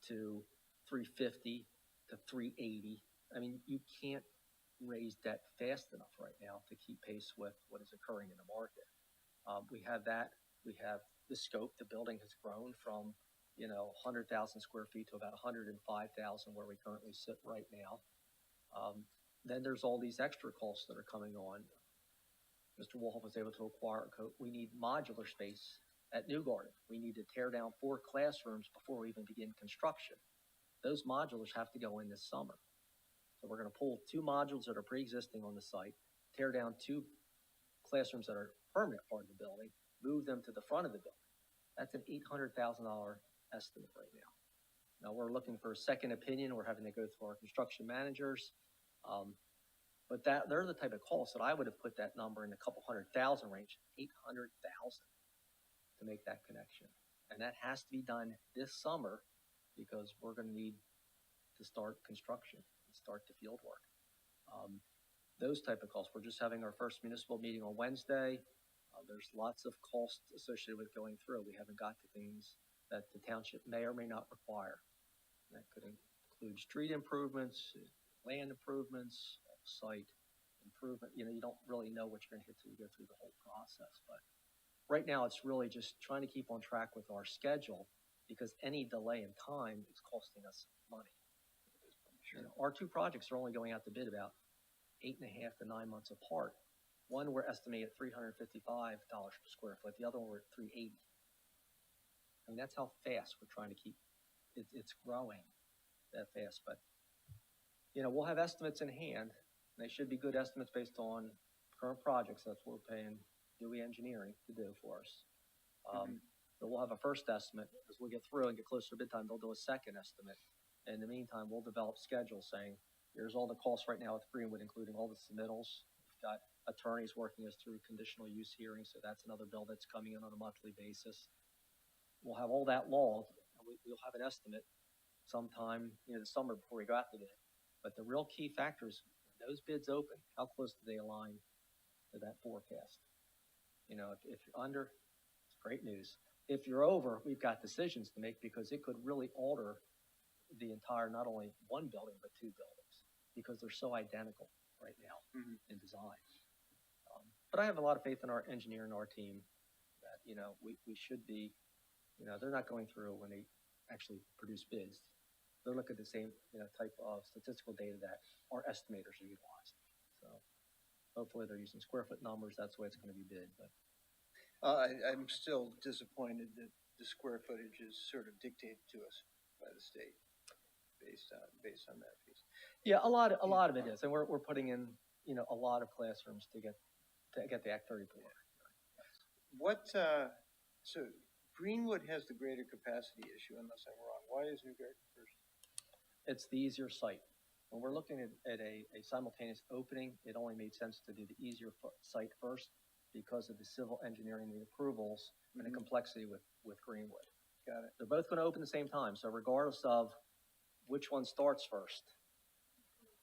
to 350 to 380. I mean, you can't raise debt fast enough right now to keep pace with what is occurring in the market. We have that. We have the scope. The building has grown from, you know, 100,000 square feet to about 105,000 where we currently sit right now. Then there's all these extra costs that are coming on. Mr. Wolhoff was able to acquire, we need modular space at New Garden. We need to tear down 4 classrooms before we even begin construction. Those modulars have to go in this summer. So we're gonna pull 2 modules that are pre-existing on the site, tear down 2 classrooms that are permanent part of the building, move them to the front of the building. That's an $800,000 estimate right now. Now we're looking for a second opinion. We're having to go through our construction managers. But they're the type of costs that I would have put that number in a couple 100,000 range, 800,000 to make that connection. And that has to be done this summer because we're gonna need to start construction and start the field work. Those type of costs, we're just having our first municipal meeting on Wednesday. There's lots of costs associated with going through. We haven't got to things that the township may or may not require. That could include street improvements, land improvements, site improvement. You know, you don't really know what you're gonna hit till you go through the whole process. But right now, it's really just trying to keep on track with our schedule because any delay in time is costing us money. You know, our 2 projects are only going out to bid about 8.5 to 9 months apart. One, we're estimated $355 per square foot. The other one, we're at $380. I mean, that's how fast we're trying to keep, it's growing that fast. But, you know, we'll have estimates in hand. And they should be good estimates based on current projects. That's what we're paying Dewey Engineering to do for us. But we'll have a first estimate. As we get through and get closer to bid time, they'll do a second estimate. In the meantime, we'll develop schedules saying, here's all the costs right now with Greenwood, including all the submittals. We've got attorneys working us through conditional use hearings, so that's another bill that's coming in on a monthly basis. We'll have all that logged, and we'll have an estimate sometime, you know, this summer before we go out to bid. But the real key factor is when those bids open, how close do they align to that forecast? You know, if you're under, it's great news. If you're over, we've got decisions to make because it could really alter the entire, not only one building, but 2 buildings because they're so identical right now in design. But I have a lot of faith in our engineer and our team that, you know, we should be, you know, they're not going through when they actually produce bids. They're looking at the same, you know, type of statistical data that our estimators are utilizing. So hopefully they're using square foot numbers. That's the way it's going to be bid. But I'm still disappointed that the square footage is sort of dictated to us by the state based on that piece. yeah, a lot of it is, and we're putting in, you know, a lot of classrooms to get the Act 30 to work. What, so Greenwood has the greater capacity issue unless I'm wrong. Why is New Garden first? It's the easier site. When we're looking at a simultaneous opening, it only made sense to do the easier site first because of the civil engineering, the approvals, and the complexity with Greenwood. Got it. They're both going to open at the same time. So regardless of which one starts first,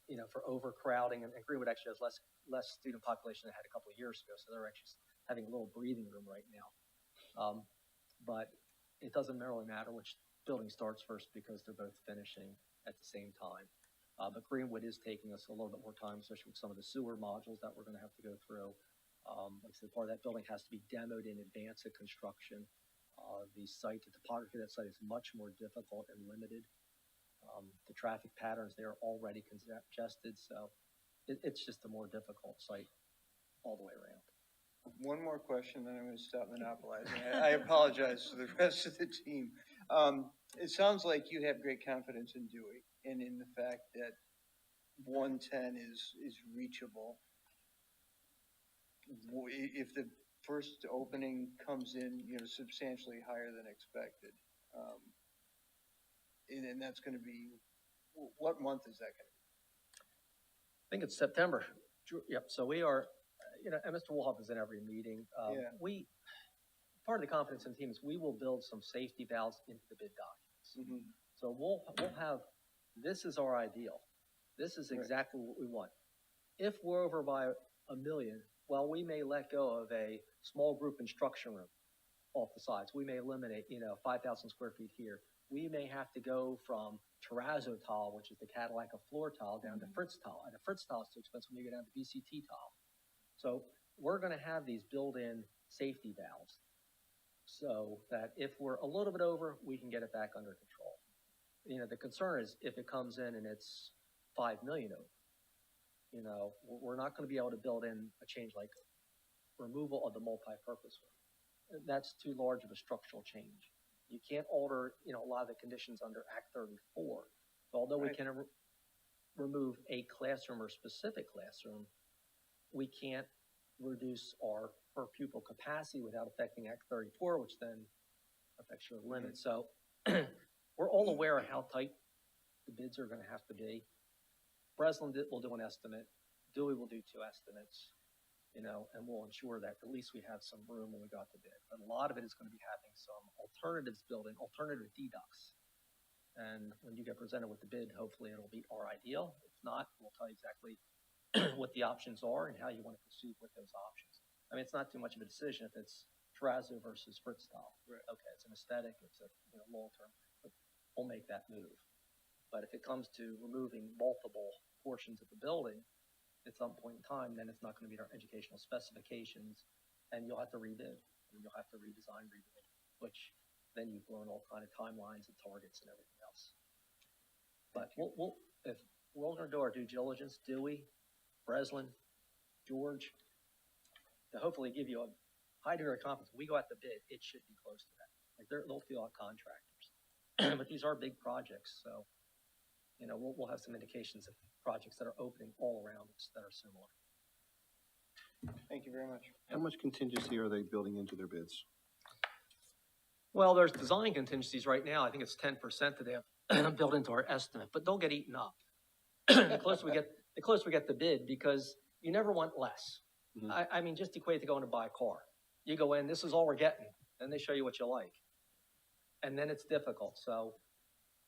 you know, for overcrowding, and Greenwood actually has less student population than it had a couple of years ago. So they're actually having a little breathing room right now. But it doesn't really matter which building starts first because they're both finishing at the same time. But Greenwood is taking us a little bit more time, especially with some of the sewer modules that we're going to have to go through. Like I said, part of that building has to be demoed in advance of construction. The site, the topography of that site is much more difficult and limited. The traffic patterns there are already congested, so it's just a more difficult site all the way around. One more question, then I'm gonna stop monopolizing. I apologize to the rest of the team. It sounds like you have great confidence in Dewey and in the fact that 110 is reachable. If the first opening comes in, substantially higher than expected, and that's gonna be, what month is that gonna I think it's September. Yep, so we are, and Mr. Wolhoff is in every meeting. Yeah. Part of the confidence in the team is we will build some safety valves into the bid documents. be? So we'll have, this is our ideal. This is Right. exactly what we want. If we're over by 1 million, well, we may let go of a small group instruction room off the sides. We may eliminate, 5,000 square feet here. We may have to go from terrazzo tile, which is the Cadillac of floor tile, down to Fritz tile. And the Fritz tile is too expensive when you go down to VCT tile. So we're gonna have these built-in safety valves so that if we're a little bit over, we can get it back under control. The concern is if it comes in and it's 5 million over, we're not gonna be able to build in a change like removal of the multi-purpose room. That's too large of a structural change. You can't alter, a lot of the conditions under Act 34. So although we Right. can remove a classroom or specific classroom, we can't reduce our per pupil capacity without affecting Act 34, which then affects your limit. So we're all aware of how tight the bids are gonna have to be. Breslin will do an estimate, Dewey will do 2 estimates, and we'll ensure that at least we have some room when we go out to bid. But a lot of it is gonna be having some alternatives building, alternative deducts. And when you get presented with the bid, hopefully it'll be our ideal. If not, we'll tell you exactly what the options are and how you want to proceed with those options. I mean, it's not too much of a decision if it's terrazzo versus Fritz tile. Right. Okay, it's an aesthetic, it's a, long-term, but we'll make that move. But if it comes to removing multiple portions of the building at some point in time, then it's not going to meet our educational specifications, and you'll have to rebid, and you'll have to redesign, rebid, which then you've blown all kind of timelines and targets and everything else. But if we're going to do our due diligence, Dewey, Breslin, George, to hopefully give you a high degree of confidence, when we go out to bid, it should be close to that. Like they'll feel like contractors, but these are big projects, so we'll have some indications of projects that are opening all around us that are similar. Thank you very much. How much contingency are they building into their bids? Well, there's design contingencies right now. I think it's 10% that they have built into our estimate, but they'll get eaten up the closer we get the bid, because you never want less. Mhm. I mean, just equate to going to buy a car. You go in, this is all we're getting, and they show you what you like, and then it's difficult. So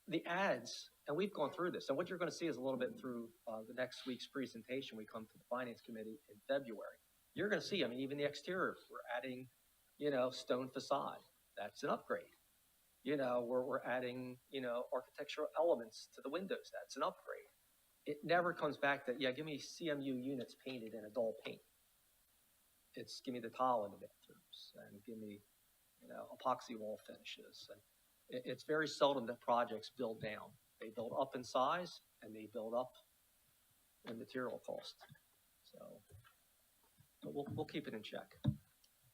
the ads, and we've gone through this, and what you're going to see is a little bit through the next week's presentation. We come to the finance committee in February. You're going to see, I mean, even the exterior, we're adding, stone facade. That's an upgrade. We're adding, architectural elements to the windows. That's an upgrade. It never comes back that, give me CMU units painted in a dull paint. It's give me the tile in the bathrooms and give me, epoxy wall finishes. And it's very seldom that projects build down. They build up in size and they build up in material cost. So, but we'll keep it in check.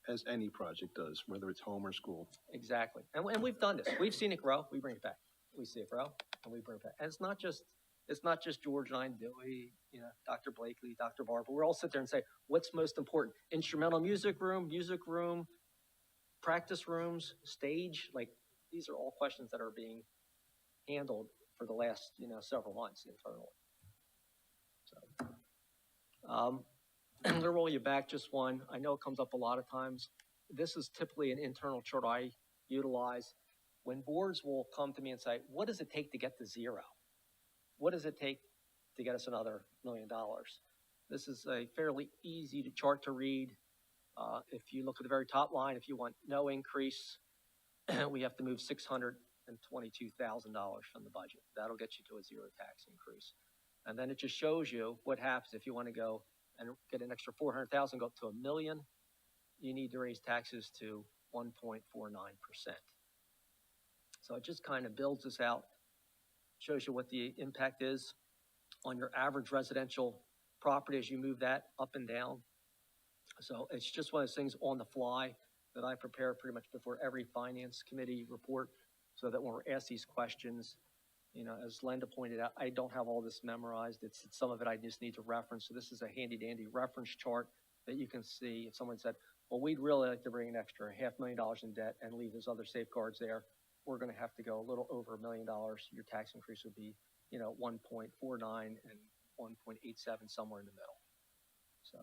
As any project does, whether it's home or school. Exactly. And we've done this. We've seen it grow. We bring it back. We see it grow and we bring it back. And it's not just George and I and Dewey, Dr. Blakely, Dr. Barber. We're all sit there and say, what's most important? Instrumental music room, practice rooms, stage. Like, these are all questions that are being handled for the last, several months internally. So, I'm gonna roll you back just one. I know it comes up a lot of times. This is typically an internal chart I utilize. When boards will come to me and say, what does it take to get to zero? What does it take to get us another $1 million? This is a fairly easy chart to read. If you look at the very top line, if you want no increase, we have to move $622,000 from the budget. That'll get you to a zero tax increase. And then it just shows you what happens if you want to go and get an extra 400,000, go up to $1 million. You need to raise taxes to 1.49%. So it just kind of builds this out, shows you what the impact is on your average residential property as you move that up and down. So it's just one of those things on the fly that I prepare pretty much before every finance committee report, so that when we're asked these questions, you know, as Linda pointed out, I don't have all this memorized. It's some of it I just need to reference. So this is a handy dandy reference chart that you can see. If someone said, well, we'd really like to bring an extra $500,000 in debt and leave those other safeguards there, we're going to have to go a little over $1 million. Your tax increase would be, you know, 1.49 and 1.87, somewhere in the middle. So,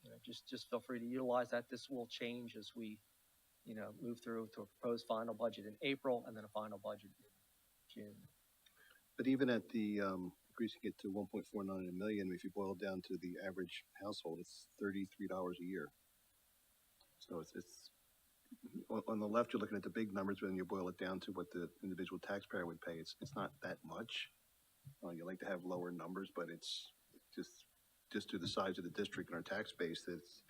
you know, just feel free to utilize that. This will change as we, you know, move through to a proposed final budget in April and then a final budget in June. But even at the, increasing it to 1.49 million, if you boil it down to the average household, it's $33 a year. So it's on the left, you're looking at the big numbers, but then you boil it down to what the individual taxpayer would pay. It's not that much. You like to have lower numbers, but it's just to the size of the district and our tax base, that's,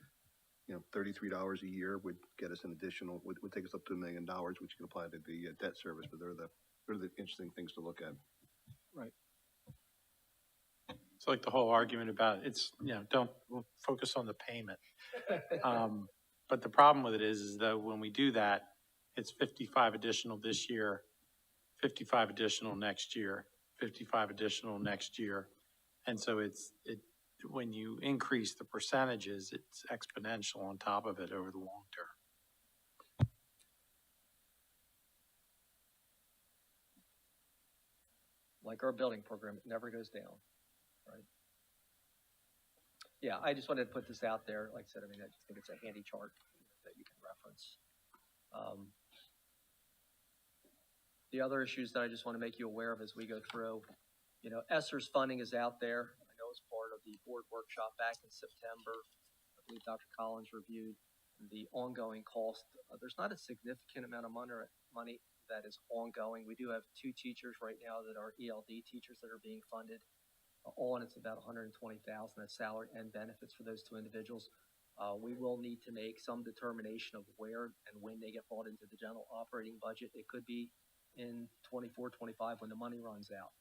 you know, $33 a year would get us an additional, would take us up to $1 million, which you can apply to the debt service, but they're the interesting things to look at. Right. It's like the whole argument about it's, you know, don't focus on the payment. But the problem with it is that when we do that, it's 55 additional this year, 55 additional next year, 55 additional next year. And so when you increase the percentages, it's exponential on top of it over the long term. Like our building program, it never goes down, right? Yeah, I just wanted to put this out there. Like I said, I mean, I just think it's a handy chart that you can reference. The other issues that I just want to make you aware of as we go through, you know, ESSER's funding is out there. I know it's part of the board workshop back in September. I believe Dr. Collins reviewed the ongoing cost. There's not a significant amount of money that is ongoing. We do have 2 teachers right now that are ELD teachers that are being funded. All in, it's about $120,000. That's salary and benefits for those 2 individuals. We will need to make some determination of where and when they get brought into the general operating budget. It could be in 24, 25 when the money runs out.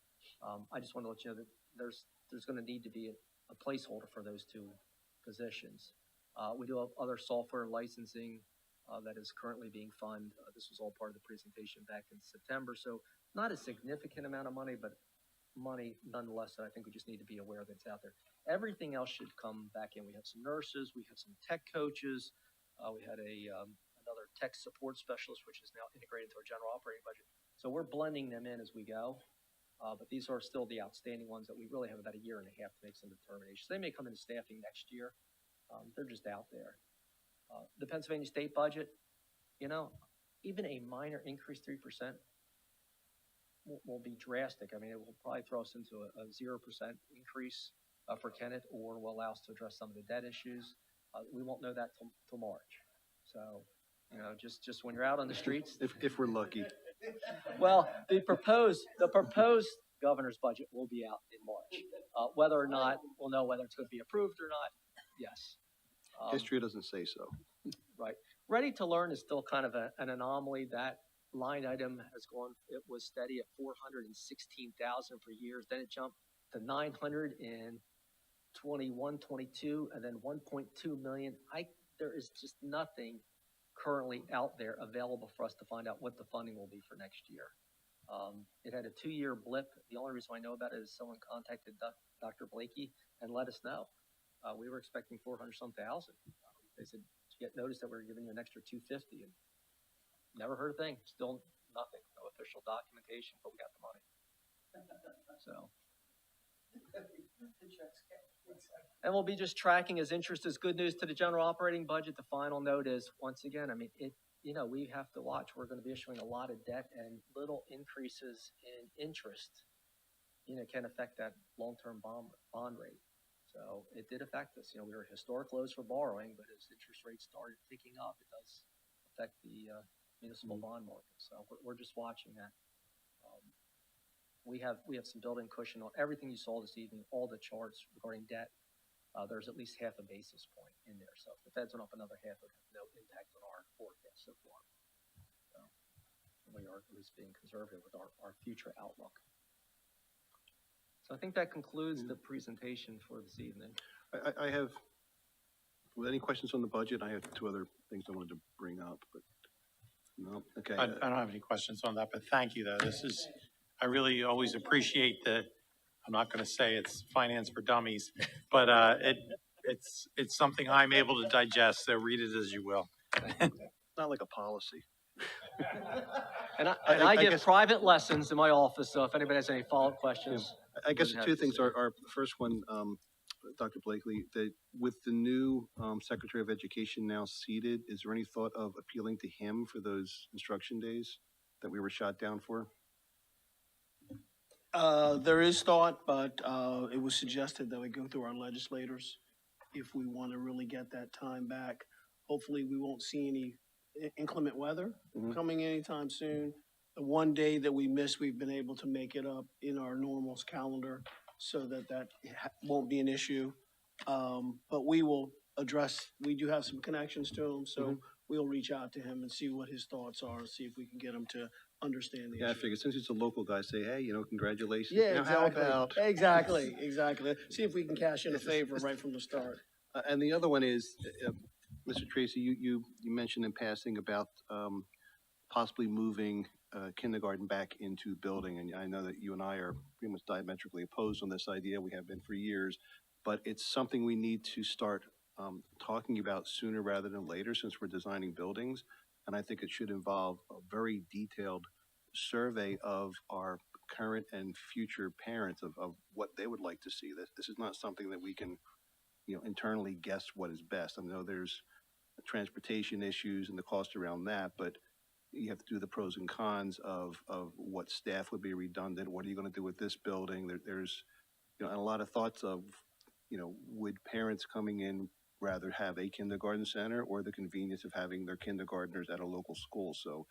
I just want to let you know that there's going to need to be a placeholder for those 2 positions. We do have other software licensing that is currently being funded. This was all part of the presentation back in September. So not a significant amount of money, but money nonetheless that I think we just need to be aware that it's out there. Everything else should come back in. We have some nurses, we have some tech coaches, we had another tech support specialist, which is now integrated into our general operating budget. So we're blending them in as we go, but these are still the outstanding ones that we really have about 1.5 years to make some determinations. They may come into staffing next year. They're just out there. The Pennsylvania state budget, you know, even a minor increase, 3%, will be drastic. I mean, it will probably throw us into a 0% increase for Kennett, or will allow us to address some of the debt issues. We won't know that till March. So, you know, just when you're out on the streets. If we're lucky. Well, the proposed governor's budget will be out in March. Whether or not, we'll know whether it's going to be approved or not. Yes. History doesn't say so. Right. Ready to Learn is still kind of an anomaly. That line item has gone, it was steady at 416,000 for years. Then it jumped to 900 in 21, 22, and then 1.2 million. There is just nothing currently out there available for us to find out what the funding will be for next year. It had a 2-year blip. The only reason I know about it is someone contacted Dr. Blakey and let us know. We were expecting 400-some thousand. They said, you get notice that we're giving you an extra 250, and never heard a thing. Still nothing. No official documentation, but we got the money. So. And we'll be just tracking as interest is good news to the general operating budget. The final note is, once again, I mean, you know, we have to watch. We're going to be issuing a lot of debt, and little increases in interest, you know, can affect that long-term bond rate. So it did affect us. You know, we were at historic lows for borrowing, but as interest rates started ticking up, it does affect the municipal bond market. So we're just watching that. We have some built-in cushion on everything you saw this evening, all the charts regarding debt. There's at least half a basis point in there. So if the Feds went up another half, it would have no impact on our forecast so far. So we are at least being conservative with our future outlook. So I think that concludes the presentation for this evening. I have Well, any questions on the budget? I have two other things I wanted to bring up, but no, okay. I don't have any questions on that, but thank you, though. This is, I really always appreciate the, I'm not going to say it's finance for dummies, but it's something I'm able to digest, so read it as you will. Not like a policy. And I I give guess- private lessons in my office, so if anybody has any follow-up questions. I guess the Wouldn't two have to things say. are, the first one, Dr. Blakely, that with the new Secretary of Education now seated, is there any thought of appealing to him for those instruction days that we were shot down for? There is thought, but, it was suggested that we go through our legislators if we want to really get that time back. Hopefully, we won't see any inclement weather Mhm. coming anytime soon. The one day that we missed, we've been able to make it up in our normal calendar so that won't be an issue. But we will address, we do have some connections to him, so we'll reach out to him and see what his thoughts are, see if we can get him to understand the issue. Yeah, I figured since he's a local guy, say, hey, congratulations. Yeah, Now, how exactly. about- Exactly. See if we can cash in a favor right from the start. And the other one is, Mr. Tracy, you mentioned in passing about possibly moving kindergarten back into building, and I know that you and I are pretty much diametrically opposed on this idea. We have been for years, but it's something we need to start talking about sooner rather than later, since we're designing buildings. And I think it should involve a very detailed survey of our current and future parents of what they would like to see. This is not something that we can, internally guess what is best. I know there's transportation issues and the cost around that, but you have to do the pros and cons of what staff would be redundant. What are you going to do with this building? There's, and a lot of thoughts of, would parents coming in rather have a kindergarten center or the convenience of having their kindergartners at a local school? So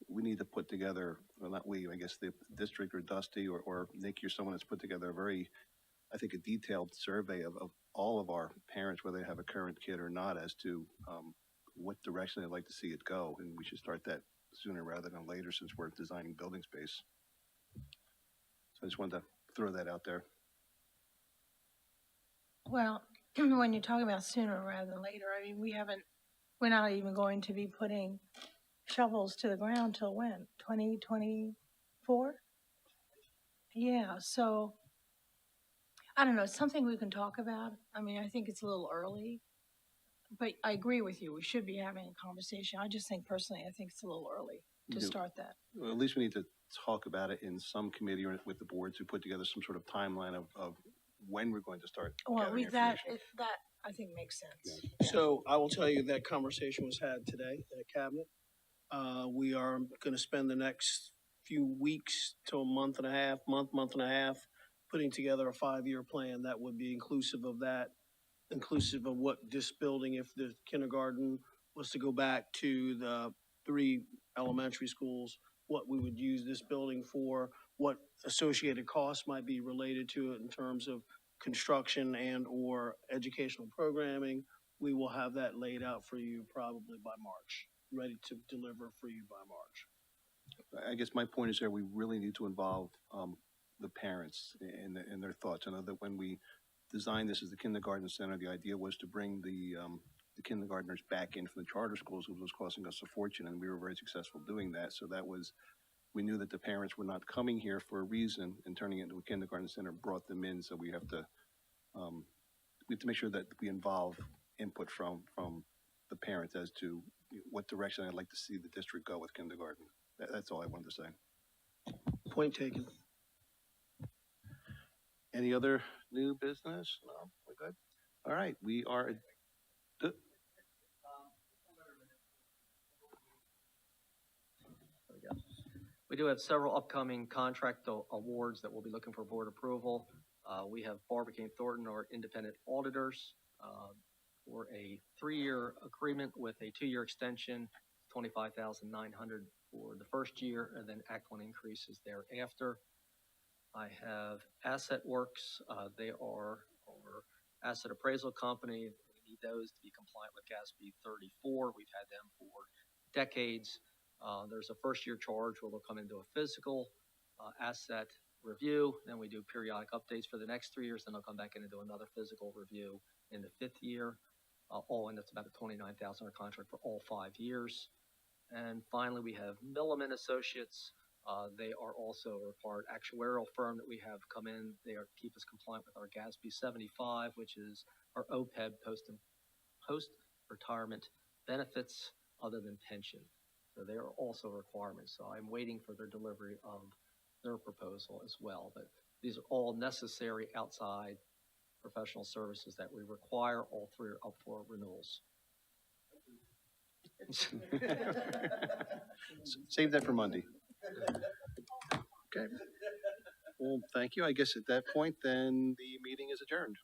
we need to put together, well, not we, I guess the district or Dusty or Nick, you're someone that's put together a very, I think, a detailed survey of all of our parents, whether they have a current kid or not, as to what direction they'd like to see it go. And we should start that sooner rather than later, since we're designing building space. So I just wanted to throw that out there. Well, when you're talking about sooner rather than later, I mean, we're not even going to be putting shovels to the ground till when? 2024? Yeah, so, I don't know, it's something we can talk about. I mean, I think it's a little early, but I agree with you. We should be having a conversation. I just think personally, I think it's a little early to Yeah. start that. Well, at least we need to talk about it in some committee or with the board to put together some sort of timeline of when we're going to start Well, gathering that information. I think makes sense. So I will tell you that conversation was had today at Cabinet. We are gonna spend the next few weeks to a month and a half, putting together a 5-year plan that would be inclusive of that, inclusive of what this building, if the kindergarten was to go back to the 3 elementary schools, what we would use this building for, what associated costs might be related to it in terms of construction and or educational programming. We will have that laid out for you probably by March, ready to deliver for you by March. I guess my point is that we really need to involve the parents in their thoughts. I know that when we designed this as the kindergarten center, the idea was to bring the kindergartners back in from the charter schools, which was costing us a fortune, and we were very successful doing that. So that was, we knew that the parents were not coming here for a reason, and turning it into a kindergarten center brought them in. So we have to make sure that we involve input from the parents as to what direction I'd like to see the district go with kindergarten. That's all I wanted to say. Point taken. Any other new business? No, we're good. All right, we are. We do have several upcoming contract awards that we'll be looking for board approval. We have Barbicane Thornton, our independent auditors, for a 3-year agreement with a 2-year extension, $25,900 for the first year, and then Act 1 increases thereafter. I have Asset Works. They are our asset appraisal company. We need those to be compliant with GASB 34. We've had them for decades. There's a first-year charge where they'll come into a physical asset review. Then we do periodic updates for the next 3 years. Then they'll come back in and do another physical review in the 5th year. all in, that's about a $29,000 contract for all 5 years. And finally, we have Milliman Associates. They are also a required actuarial firm that we have come in. They are keep us compliant with our GASB 75, which is our OPEB post-retirement benefits other than pension. So they are also requirements. So I'm waiting for their delivery of their proposal as well. But these are all necessary outside professional services that we require. All three are up for renewals. Save that for Monday. Okay. Well, thank you. I guess at that point, then the meeting is adjourned.